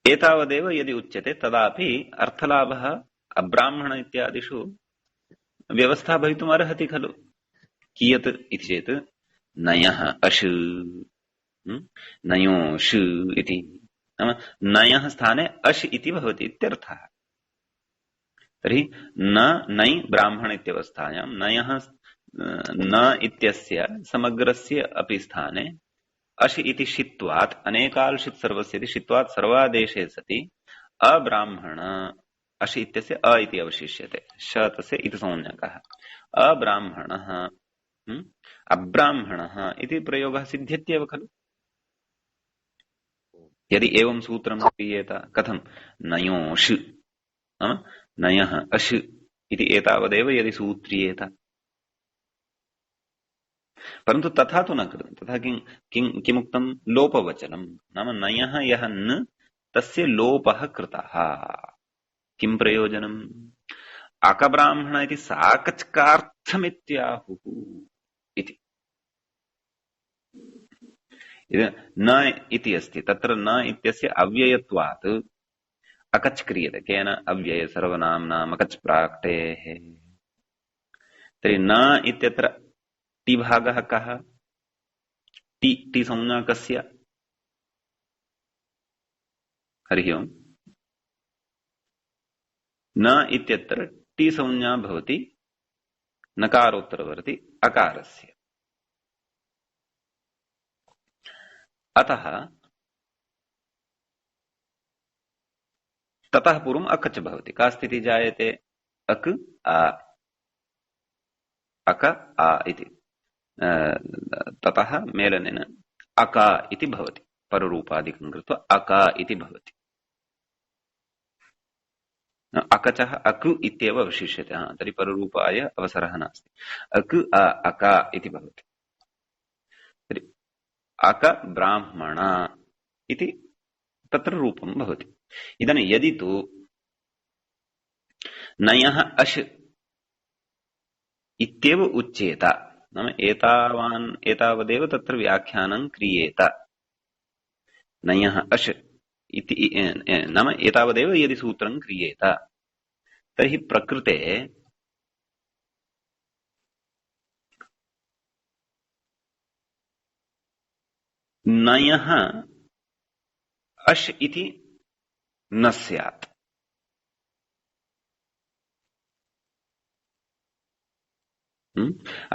एतावदेव यदि उच्यते तदापि अर्थलाभः अब्राह्मण इत्यादिषु व्यवस्था भवितुम् अर्हति खलु। कियत् इति चेत् नयः अश्, नयोष इति, नाम नयः स्थाने अश् इति भवति इत्यर्थः। तर्हि न नै ब्राह्मण इत्यवस्थायां नयः न इत्यस्य समग्रस्य अपि स्थाने अश् इति षित्वात्, अनेकाल् सर्वस्य इति षित्वात् सर्वादेशे सति अब्राह्मण अश् इत्यस्य अ इति अवशिष्यते, श तस्य इति संज्ञकः। अब्राह्मणः अब्राह्मणः इति प्रयोगः सिद्ध्यत्येव खलु। यदि एवं सूत्रं क्रियेत, कथं? नयोष नाम नयः अश् इति एतावदेव यदि सूत्र्येत, परन्तु तथा तु न कृतं। तथा किमुक्तं? लोपवचनं, नाम नयः यः न तस्य लोपः कृतः। किं प्रयोजनम्? अकब्राह्मण इति साकच्कार्थमित्याहुः इति। न इति अस्ति, तत्र न इत्यस्य अव्ययत्वात् अकच् क्रियते। केन? अव्यय सर्वनाम्नाम् अकच् प्राक्तेः। तर्हि न इत्यत्र ति भागः कः? ति संज्ञा कस्य? हरिः ओम्। न इत्यत्र ति संज्ञा भवति नकारोत्तरवर्ति अकारस्य। अतः ततः पूर्वम् अकच् भवति। का स्थितिः जायते? अक आ, अक आ इति, ततः मेलनेन अका इति भवति। पररूपादिकं कृत्वा अका इति भवति। अकचः अकु इत्येव अवशिष्यते। तर्हि पररूपाय अवसरः नास्ति। अक आ अका इति भवति। तर्हि अक ब्राह्मण इति तत्र रूपं भवति। इदानीं यदि तु नयः अश् इत्येव उच्येत, नाम एतावदेव तत्र व्याख्यानं क्रियेत। नयः अश् इति नाम एतावदेव यदि सूत्रं क्रियेत, तर्हि प्रकृते नयः अश् इति न स्यात्।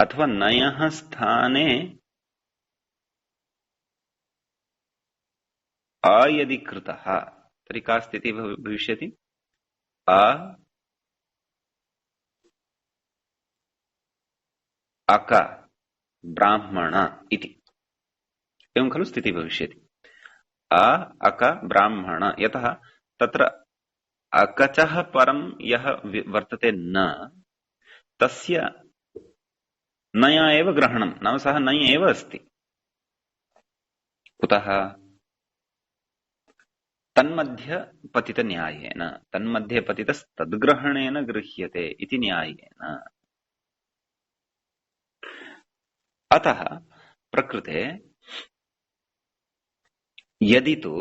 अथवा नयः स्थाने अ यदि कृतः, तर्हि का स्थितिः भविष्यति? अक ब्राह्मण इति, एवं खलु स्थितिः भविष्यति। अक ब्राह्मण, यतः तत्र अकचः परं यः वर्तते न, तस्य नया एव ग्रहणं, नाम सः नञ् एव अस्ति। कुतः? तन्मध्ये पतित न्यायेन, तन्मध्ये पतितस्तद्ग्रहणेन गृह्यते इति न्यायेन। अतः प्रकृते यदि तु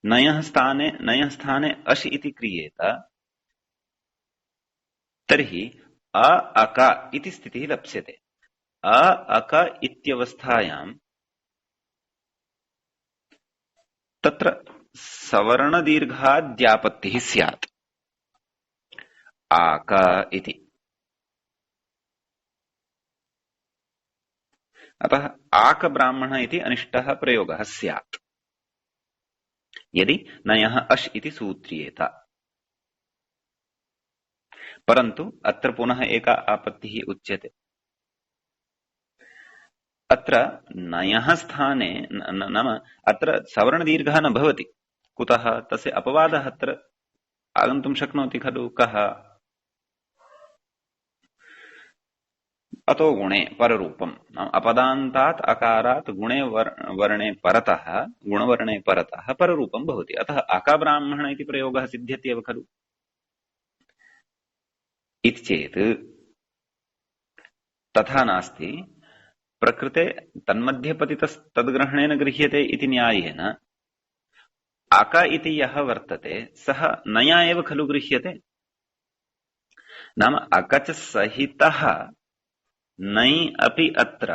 नयः स्थाने अश् इति क्रियेत तर्हि अ अक इति स्थितिः लप्स्यते। अ अक इत्यवस्थायां तत्र सवर्णदीर्घाद्यापत्तिः स्यात् आक इति। अतः आक ब्राह्मण इति अनिष्टः प्रयोगः स्यात् यदि नयः अश् इति सूत्र्येत। परन्तु अत्र पुनः एका आपत्तिः उच्यते। अत्र नयः स्थाने नाम अत्र सवर्णदीर्घः न भवति। कुतः? तस्य अपवादः अत्र आगन्तुं शक्नोति खलु। कः? अतो गुणे पररूपम्, अपदान्तात् अकारात् गुणे वर्णे परतः, गुणवर्णे परतः पररूपं भवति। अतः अकब्राह्मण इति प्रयोगः सिद्ध्यत्येव खलु। इति चेत् तथा नास्ति। प्रकृते तन्मध्ये पतितस्तद्ग्रहणेन गृह्यते इति न्यायेन अक इति यः वर्तते सः नया एव खलु गृह्यते। नाम अकच सहितः नै अपि अत्र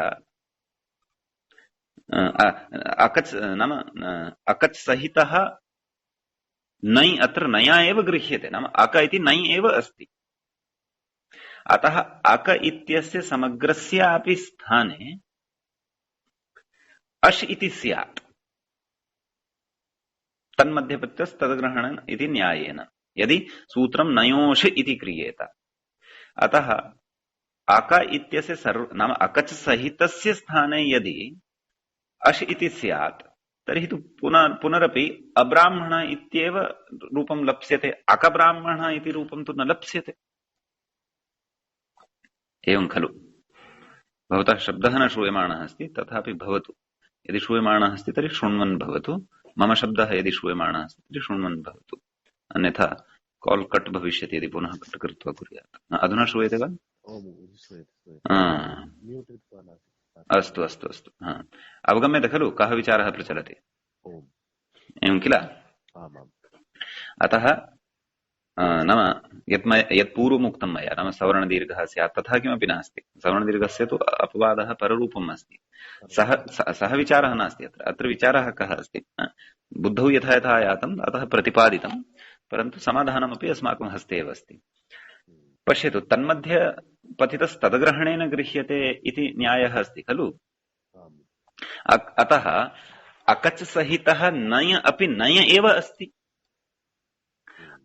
अकच नाम अकच सहितः नै अत्र नया एव गृह्यते। नाम अक इति नै एव अस्ति। अतः अक इत्यस्य समग्रस्यापि स्थाने अश् इति स्यात् तन्मध्ये पतितस्तद्ग्रहणेन इति न्यायेन, यदि सूत्रं नयोष इति क्रियेत। अतः अक इत्यस्य नाम अकच सहितस्य स्थाने यदि अश् इति स्यात् तर्हि तु पुनरपि अब्राह्मण इत्येव रूपं लप्स्यते। अकब्राह्मण इति रूपं तु न लप्स्यते। एवं खलु। भवतः शब्दः न श्रूयमाणः अस्ति, तथापि भवतु। यदि श्रूयमाणः अस्ति तर्हि शृण्वन् भवतु। मम शब्दः यदि श्रूयमाणः अस्ति तर्हि शृण्वन् भवतु। अन्यथा कॉल कट भविष्यति यदि पुनः कट कृत्वा कुर्यात्। अधुना श्रूयते वा? अस्तु अस्तु अस्तु। अवगम्यते खलु कः विचारः प्रचलति? एवं किल? अतः नाम यत् पूर्वमुक्तं मया, नाम सवर्णदीर्घः स्यात् तथा किमपि नास्ति। सवर्णदीर्घस्य तु अपवादः पररूपम् अस्ति। सः विचारः नास्ति अत्र। अत्र विचारः कः अस्ति? बुद्धौ यथा यथा आयातम् अतः प्रतिपादितं, परन्तु समाधानमपि अस्माकं हस्ते एव अस्ति। पश्यतु, तन्मध्ये पतितस्तद्ग्रहणेन गृह्यते इति न्यायः अस्ति खलु। अतः अकच सहितः नय अपि नय एव अस्ति।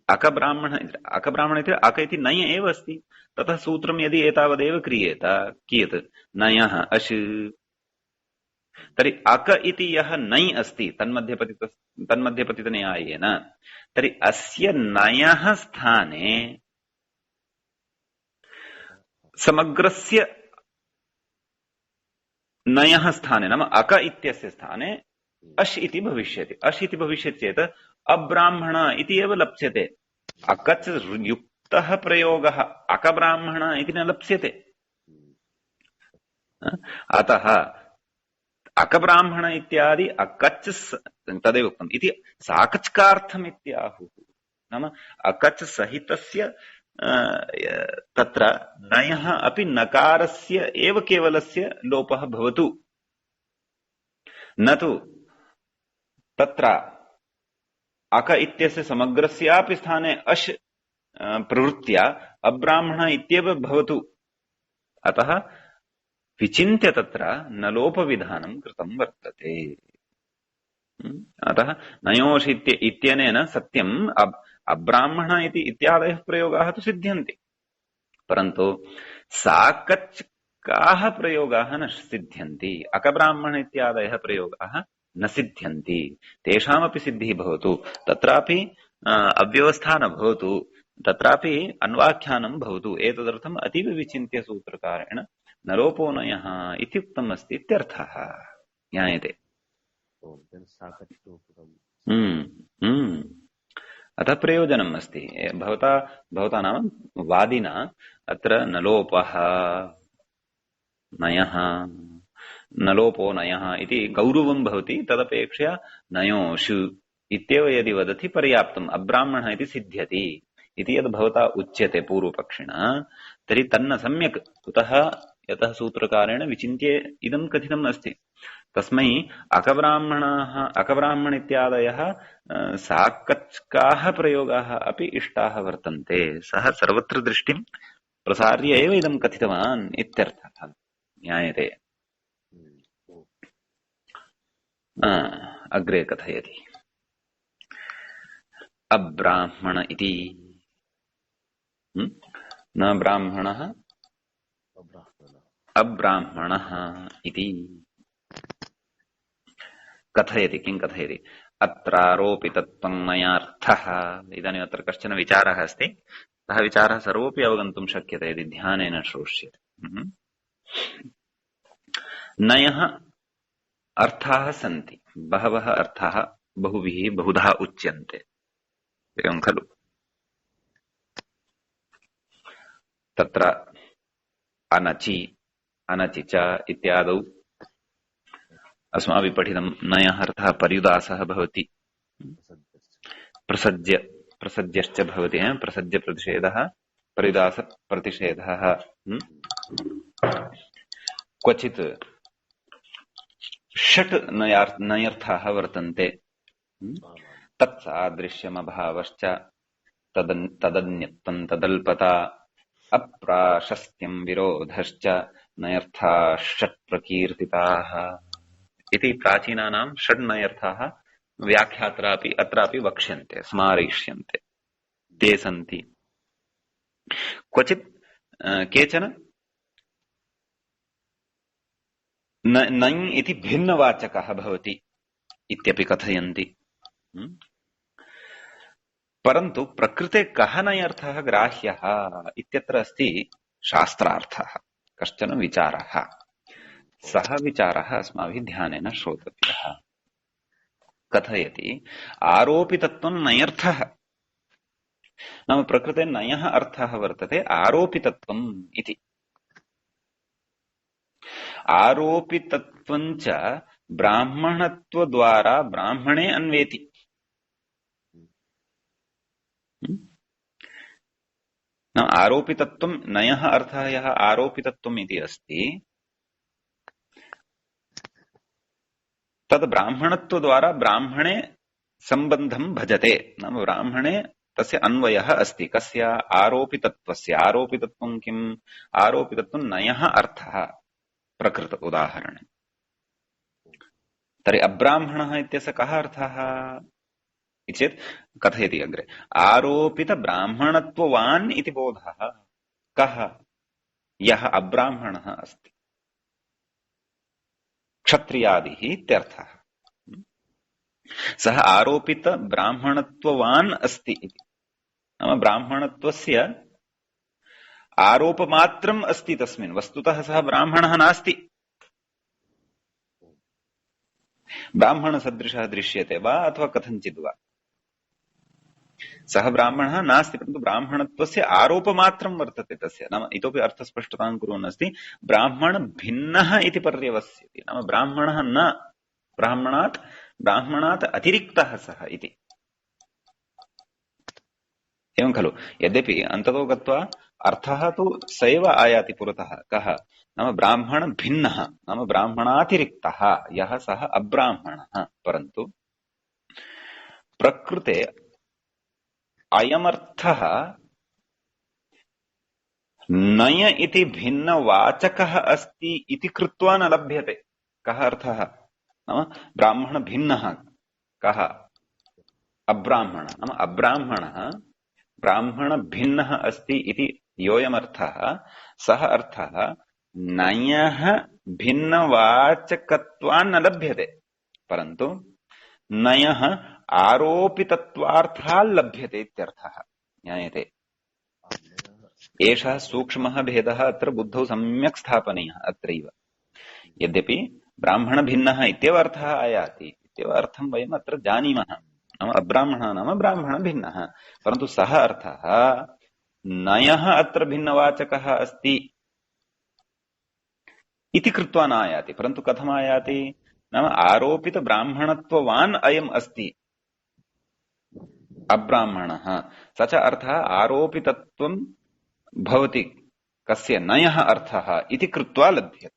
अकब्राह्मण इति अक इति नय एव अस्ति। ततः सूत्रं यदि एतावदेव क्रियेत, कियत् नयः अश्, तर्हि अक इति यः नै अस्ति तन्मध्ये पतितन्यायेन, तर्हि अस्य नयः स्थाने समग्रस्य नयः स्थाने नाम अक इत्यस्य स्थाने अश् इति भविष्यति। अश् इति भविष्यति चेत् अब्राह्मण इति एव लप्स्यते। अकच युक्तः प्रयोगः अकब्राह्मण इति न लप्स्यते। अतः अकब्राह्मण इत्यादि अकच तदेव उक्तम् इति साकचकार्थम् इत्याहुः। नाम अकच सहितस्य तत्र नयः अपि नकारस्य एव केवलस्य लोपः भवतु, न तु तत्र अक इत्यस्य समग्रस्यापि स्थाने अश् प्रवृत्त्या अब्राह्मण इत्येव भवतु। अतः विचिन्त्य तत्र न लोपविधानं कृतं वर्तते। अतः नयोष इत्यनेन सत्यम् अब्राह्मण इति इत्यादयः प्रयोगाः तु सिद्ध्यन्ति, परन्तु साकच्काः प्रयोगाः न सिद्ध्यन्ति। अकब्राह्मण इत्यादयः प्रयोगाः न सिद्ध्यन्ति। तेषामपि सिद्धिः भवतु, तत्रापि अव्यवस्था न भवतु, तत्रापि अन्वाख्यानं भवतु। एतदर्थम् अतीव विचिन्त्य सूत्रकारेण न लोपो नयः इत्युक्तम् अस्ति इत्यर्थः। ज्ञायते। साकट्योपगम् अतः प्रयोजनम् अस्ति। भवता नाम वादिना अत्र नलोपः नयः नलोपो नयः इति गौरवं भवति, तदपेक्षया नयोषु इत्येव यदि वदति पर्याप्तम्। अब्राह्मणः इति सिद्ध्यति इति यद् भवता उच्यते पूर्वपक्षिणा, तर्हि तन्न सम्यक्। कुतः? यतः सूत्रकारेण विचिन्त्य इदं कथितम् अस्ति। तस्मै अकब्राह्मण इत्यादयः साकच्काः प्रयोगाः अपि इष्टाः वर्तन्ते। सः सर्वत्र दृष्टिं प्रसार्य एव इदं कथितवान् इत्यर्थः। ज्ञायते। अग्रे कथयति। अब्राह्मण इति न ब्राह्मणः अब्राह्मणः इति कथयति। किं कथयति? अत्रारोपितत्वं मयार्थः। इदानीम् अत्र कश्चन विचारः अस्ति। सः विचारः सर्वोऽपि अवगन्तुं शक्यते यदि ध्यानेन श्रोष्यते। नयः अर्थाः सन्ति, बहवः अर्थाः बहुभिः बहुधा उच्यन्ते, एवं खलु? तत्र अनचि अनचि च इत्यादौ अस्माभिः पठितं नयः अर्थः पर्युदासः भवति, प्रसज्यश्च भवति। प्रसज्य प्रतिषेधः, पर्युदास प्रतिषेधः। क्वचित् षट् नयर्थाः वर्तन्ते। तत्सादृश्यमभावश्च तदन्यत्वं तदल्पता अप्राशस्त्यं विरोधश्च नयर्थाः षट् प्रकीर्तिताः इति प्राचीनानां षड् नयर्थाः अत्रापि वक्ष्यन्ते, स्मारयिष्यन्ते। ते सन्ति। क्वचित् केचन नञ् इति भिन्नवाचकः भवति इत्यपि कथयन्ति। परन्तु प्रकृते कः नयर्थः ग्राह्यः इत्यत्र अस्ति शास्त्रार्थः, कश्चन विचारः। सः विचारः अस्माभिः ध्यानेन श्रोतव्यः। कथयति आरोपितत्वं नयर्थः। नाम प्रकृते नयः अर्थः वर्तते आरोपितत्वम् इति। आरोपितत्वं च ब्राह्मणत्वद्वारा ब्राह्मणे अन्वेति। आरोपितत्वं नयः अर्थः यः आरोपितत्वम् इति अस्ति, तद् ब्राह्मणत्वद्वारा ब्राह्मणे सम्बन्धं भजते। नाम ब्राह्मणे तस्य अन्वयः अस्ति। कस्य? आरोपितत्वस्य। आरोपितत्वं किम्? आरोपितत्वं नयः अर्थः प्रकृत उदाहरणे। तर्हि अब्राह्मणः इत्यस्य कः अर्थः इति चेत् कथयति अग्रे। आरोपित ब्राह्मणत्ववान् इति बोधः। कः? यः अब्राह्मणः अस्ति, क्षत्रियादिः इत्यर्थः। सः आरोपित ब्राह्मणत्ववान् अस्ति इति। नाम ब्राह्मणत्वस्य आरोपमात्रम् अस्ति तस्मिन्, वस्तुतः सः ब्राह्मणः नास्ति। ब्राह्मणसदृशः दृश्यते वा अथवा कथञ्चित् वा, सः ब्राह्मणः नास्ति, परन्तु ब्राह्मणत्वस्य आरोपमात्रं वर्तते तस्य। नाम इतोपि अर्थस्पष्टतां कुर्वन् अस्ति। ब्राह्मणभिन्नः इति पर्यवस्यति। नाम ब्राह्मणः न ब्राह्मणात् अतिरिक्तः सः इति। एवं खलु? यद्यपि अन्ततो गत्वा अर्थः तु स एव आयाति पुरतः। कः? नाम ब्राह्मणभिन्नः, नाम ब्राह्मणातिरिक्तः यः सः अब्राह्मणः। परन्तु प्रकृते अयमर्थः नय इति भिन्नवाचकः अस्ति इति कृत्वा न लभ्यते। कः अर्थः? नाम ब्राह्मणभिन्नः कः? अब्राह्मणः। नाम अब्राह्मणः ब्राह्मणभिन्नः अस्ति इति योऽयमर्थः, सः अर्थः नयः भिन्नवाचकत्वान् न लभ्यते, परन्तु नयः आरोपितत्वार्थात् लभ्यते इत्यर्थः। ज्ञायते? एषः सूक्ष्मः भेदः अत्र बुद्धौ सम्यक् स्थापनीयः। अत्रैव यद्यपि ब्राह्मण भिन्नः इत्येव अर्थः आयाति इत्येव अर्थं वयम् अत्र जानीमः। नाम अब्राह्मणः नाम ब्राह्मण भिन्नः, परन्तु सः अर्थः नयः अत्र भिन्नवाचकः अस्ति इति कृत्वा न आयाति। परन्तु कथम् आयाति? नाम आरोपित ब्राह्मणत्ववान् अयम् अस्ति अब्राह्मणः, स च अर्थः आरोपितत्वं भवति कस्य नयः अर्थः इति कृत्वा लभ्यते।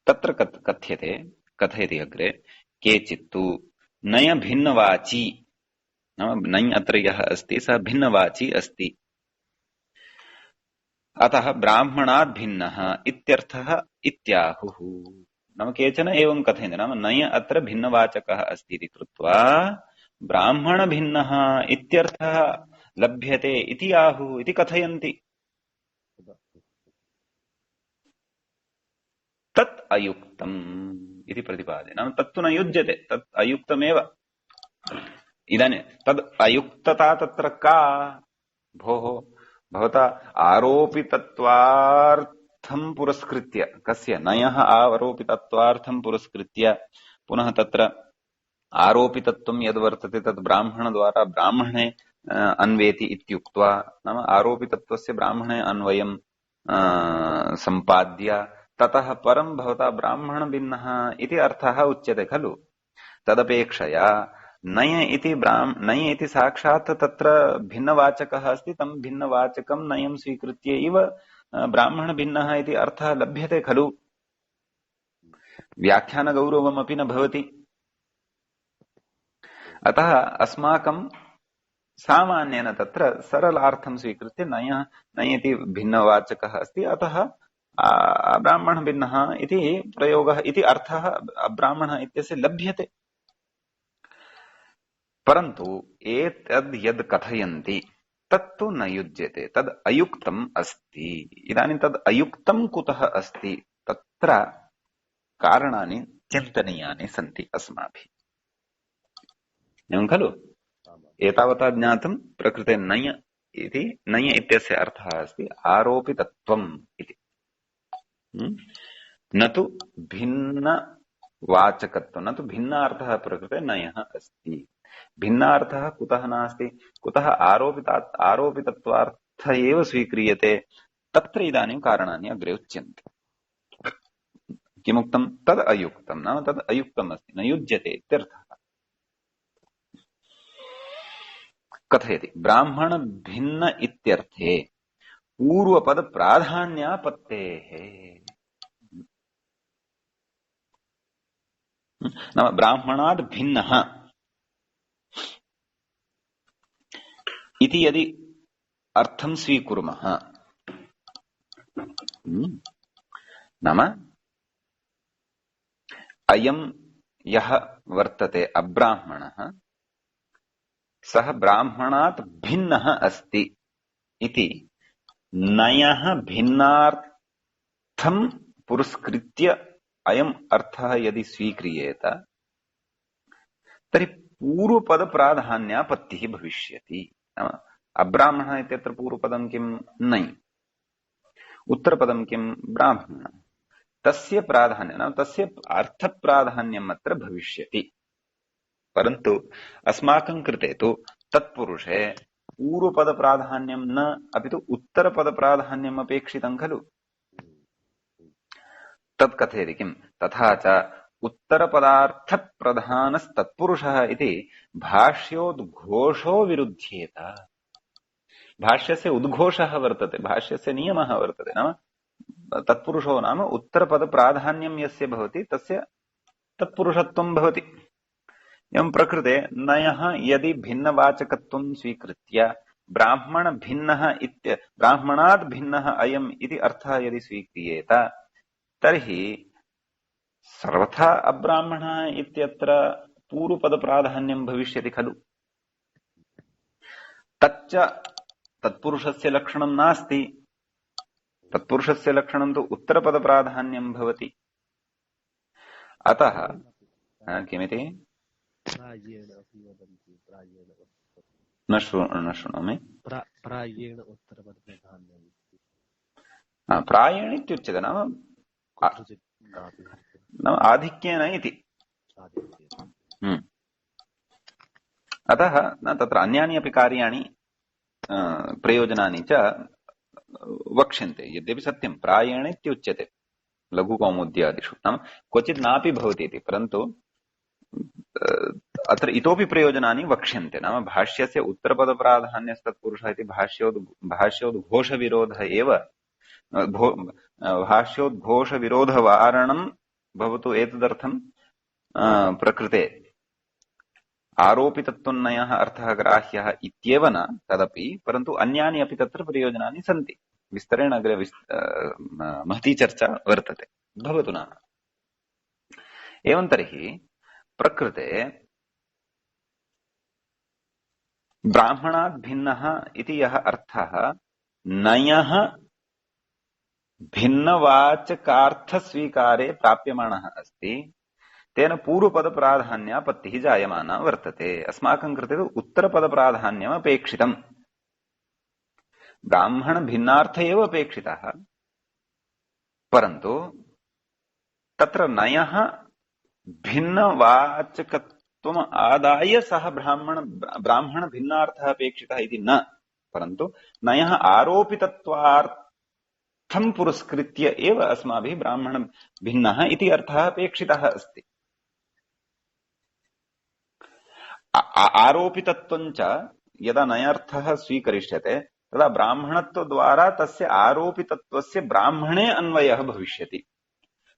तत्र कथयति अग्रे केचित्तु नय भिन्नवाची, नाम नञ् अत्र यः अस्ति सः भिन्नवाची अस्ति, अतः ब्राह्मणात् भिन्नः इत्यर्थः इत्याहुः। नाम केचन एवं कथयन्ति, नाम नय अत्र भिन्नवाचकः अस्ति इति कृत्वा ब्राह्मण भिन्नः इत्यर्थः लभ्यते इति आहुः इति कथयन्ति। तत् अयुक्तम् इति प्रतिपादे, नाम तत्तु न युज्यते, तत् अयुक्तमेव। इदानीं तद् अयुक्तता तत्र का? भोः, भवता आरोपितत्वार्थं पुरस्कृत्य, कस्य नयः आरोपितत्वार्थं पुरस्कृत्य, पुनः तत्र आरोपितत्वं यद्वर्तते तद् ब्राह्मणद्वारा ब्राह्मणे अन्वेति इत्युक्त्वा, नाम आरोपितत्वस्य ब्राह्मणे अन्वयं सम्पाद्य ततः परं भवता ब्राह्मण भिन्नः इति अर्थः उच्यते खलु। तदपेक्षया नय इति साक्षात् तत्र भिन्नवाचकः अस्ति, तं भिन्नवाचकं नयं स्वीकृत्य इव ब्राह्मण भिन्नः इति अर्थः लभ्यते खलु। व्याख्यानगौरवमपि न भवति। अतः अस्माकं सामान्येन तत्र सरलार्थं स्वीकृत्य नय इति भिन्नवाचकः अस्ति, अतः ब्राह्मण भिन्नः इति प्रयोगः इति अर्थः ब्राह्मणः इत्यस्य लभ्यते। परन्तु एतद् यद् कथयन्ति तत्तु न युज्यते, तद् अयुक्तम् अस्ति। इदानीं तद् अयुक्तं कुतः अस्ति? तत्र कारणानि चिन्तनीयानि सन्ति अस्माभिः, एवं खलु। एतावता ज्ञातं प्रकृते नय इत्यस्य अर्थः अस्ति आरोपितत्वम् इति, न तु भिन्नवाचकत्वं, न तु भिन्नार्थः प्रकृते नयः अस्ति। भिन्नार्थः कुतः नास्ति? कुतः आरोपितत्वार्थ एव स्वीक्रियते? तत्र इदानीं कारणानि अग्रे उच्यन्ते। किमुक्तं? तद् अयुक्तं, नाम तद् अयुक्तम् अस्ति, न युज्यते इत्यर्थः। कथयति ब्राह्मण भिन्न इत्यर्थे पूर्वपद प्राधान्यापत्तेः। नाम ब्राह्मणात् भिन्नः इति यदि अर्थं स्वीकुर्मः, नाम अयं यः वर्तते अब्राह्मणः सः ब्राह्मणात् भिन्नः अस्ति इति नयः भिन्नार्थं पुरस्कृत्य अयम् अर्थः यदि स्वीक्रियेत तर्हि पूर्वपद प्राधान्यापत्तिः भविष्यति। नाम अब्राह्मणः इत्यत्र पूर्वपदं किं? नै। उत्तरपदं किं? ब्राह्मण। तस्य प्राधान्यं, नाम तस्य अर्थप्राधान्यम् अत्र भविष्यति। परन्तु अस्माकं कृते तु तत्पुरुषे पूर्वपदप्राधान्यं न, अपि तु उत्तरपदप्राधान्यम् अपेक्षितं खलु। तत् कथयति किं? तथा च उत्तरपदार्थप्रधानस्तत्पुरुषः इति भाष्योद्घोषो विरुध्येत। भाष्यस्य उद्घोषः वर्तते, भाष्यस्य नियमः वर्तते, नाम तत्पुरुषो नाम उत्तरपदप्राधान्यं यस्य भवति तस्य तत्पुरुषत्वं भवति। एवं प्रकृते नयः यदि भिन्नवाचकत्वं स्वीकृत्य ब्राह्मणात् भिन्नः अयम् इति अर्थः यदि स्वीक्रियेत तर्हि सर्वथा अब्राह्मणः इत्यत्र पूर्वपदप्राधान्यं भविष्यति खलु। तच्च तत्पुरुषस्य लक्षणं नास्ति, तत्पुरुषस्य लक्षणं तु उत्तरपदप्राधान्यं भवति। अतः किमिति? न शृणोमि। प्रायेण उत्तरपदप्राधान्यम् प्रायेण इत्युच्यते नाम कुत्रचित् नापि नाम आधिक्येन इति। आधिक्येन। अतः न तत्र अन्यानि अपि कार्याणि प्रयोजनानि च वक्ष्यन्ते। यद्यपि सत्यं प्रायेण इत्युच्यते लघुकौमुद्यादिषु, नाम क्वचित् नापि भवति इति, परन्तु अत्र इतोपि प्रयोजनानि वक्ष्यन्ते। नाम भाष्यस्य उत्तरपदप्राधान्यस्तत्पुरुषः इति भाष्योद्घोषविरोधः एव भाष्योद्घोषविरोधवारणं भवतु एतदर्थं प्रकृते आरोपितत्वन्नयः अर्थः ग्राह्यः इत्येव न तदपि, परन्तु अन्यानि अपि तत्र प्रयोजनानि सन्ति। विस्तरेण अग्रे महती चर्चा वर्तते, भवतु नाम। एवं तर्हि प्रकृते ब्राह्मणात् भिन्नः इति यः अर्थः नयः भिन्नवाचकार्थस्वीकारे प्राप्यमाणः अस्ति, तेन पूर्वपदप्राधान्यापत्तिः जायमाना वर्तते। अस्माकं कृते तु उत्तरपदप्राधान्यम् अपेक्षितम्। ब्राह्मणभिन्नार्थ एव अपेक्षितः, परन्तु तत्र नयः भिन्नवाचकत्वम् आदाय सः ब्राह्मणभिन्नार्थः अपेक्षितः इति न, परन्तु नयः आरोपितत्वार्थं पुरस्कृत्य एव अस्माभिः ब्राह्मणभिन्नः इति अर्थः अपेक्षितः अस्ति। आरोपितत्वञ्च यदा नयार्थः स्वीकरिष्यते तदा ब्राह्मणत्वद्वारा तस्य आरोपितत्वस्य ब्राह्मणे अन्वयः भविष्यति।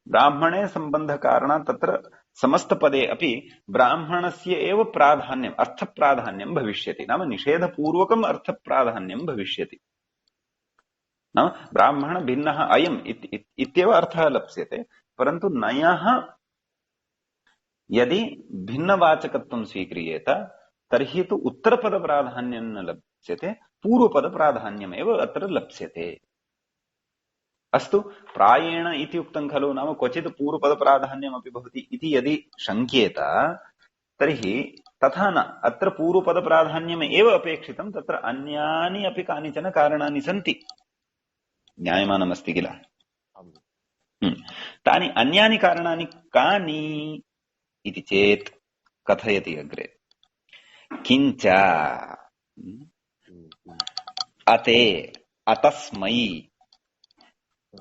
ब्राह्मणे सम्बन्धकारणात् तत्र समस्तपदे अपि ब्राह्मणस्य एव प्राधान्यम् अर्थप्राधान्यं भविष्यति, नाम निषेधपूर्वकम् अर्थप्राधान्यं भविष्यति। नाम ब्राह्मणभिन्नः अयम् इत्येव अर्थः लप्स्यते, परन्तु नयः यदि भिन्नवाचकत्वं स्वीक्रियेत तर्हि तु उत्तरपदप्राधान्यं न लप्स्यते, पूर्वपदप्राधान्यमेव अत्र लप्स्यते। अस्तु, प्रायेण इति उक्तं खलु, नाम क्वचित् पूर्वपदप्राधान्यमपि भवति इति यदि शङ्क्येत तर्हि तथा न, अत्र पूर्वपदप्राधान्यमेव अपेक्षितं, तत्र अन्यानि अपि कानिचन कारणानि सन्ति, ज्ञायमानमस्ति किल। तानि अन्यानि कारणानि कानि इति चेत् कथयति अग्रे। किञ्च अते अतस्मै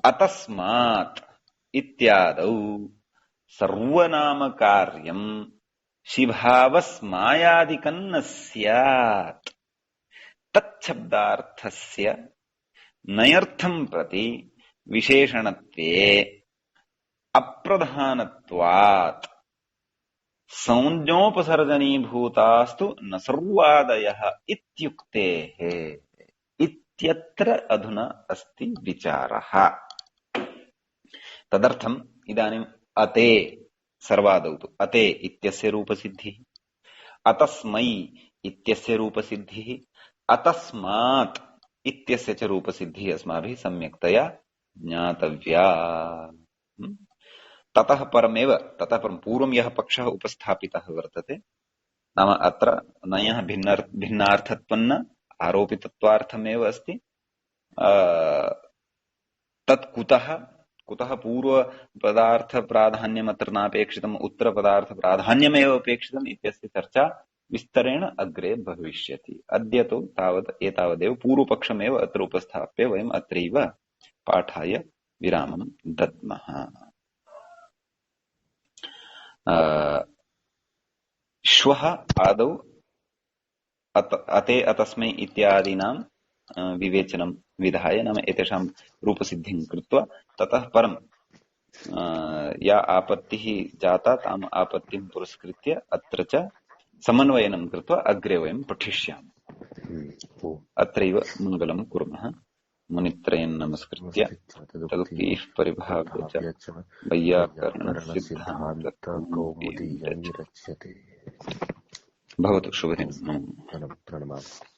अतस्मात् इत्यादौ सर्वनामकार्यं शिभावस्मायादिकं न स्यात्, तच्छब्दार्थस्य नयर्थं प्रति विशेषणत्वे अप्रधानत्वात् संज्ञोपसर्जनीभूतास्तु न सर्वादयः इत्युक्तेः इत्यत्र अधुना अस्ति विचारः। तदर्थम् इदानीम् अते सर्वादौ तु अते इत्यस्य रूपसिद्धिः, अतस्मै इत्यस्य रूपसिद्धिः, अतस्मात् इत्यस्य च रूपसिद्धिः अस्माभिः सम्यक्तया ज्ञातव्या। ततः परं पूर्वं यः पक्षः उपस्थापितः वर्तते, नाम अत्र नयः भिन्नार्थत्वन्न आरोपितत्वार्थमेव अस्ति। तत् कुतः पूर्वपदार्थप्राधान्यम् अत्र नापेक्षितम्, उत्तरपदार्थप्राधान्यमेव अपेक्षितम् इत्यस्य चर्चा विस्तरेण अग्रे भविष्यति। अद्य तु एतावदेव पूर्वपक्षमेव अत्र उपस्थाप्य वयम् अत्रैव पाठाय विरामं दद्मः। श्वः आदौ अते अतस्मै इत्यादीनां विवेचनं विधाय, नाम एतेषां रूपसिद्धिं कृत्वा ततः परं या आपत्तिः जाता ताम् आपत्तिं पुरस्कृत्य अत्र च समन्वयनं कृत्वा अग्रे वयं पठिष्यामः। अत्रैव मङ्गलं कुर्मः। मुनित्रयं नमस्कृत्य तदुक्तिः परिभाव्य च वैयाकरणसिद्धान्तकौमुदीयं रच्यते। भवतु शुभदिनं। प्रणमामि।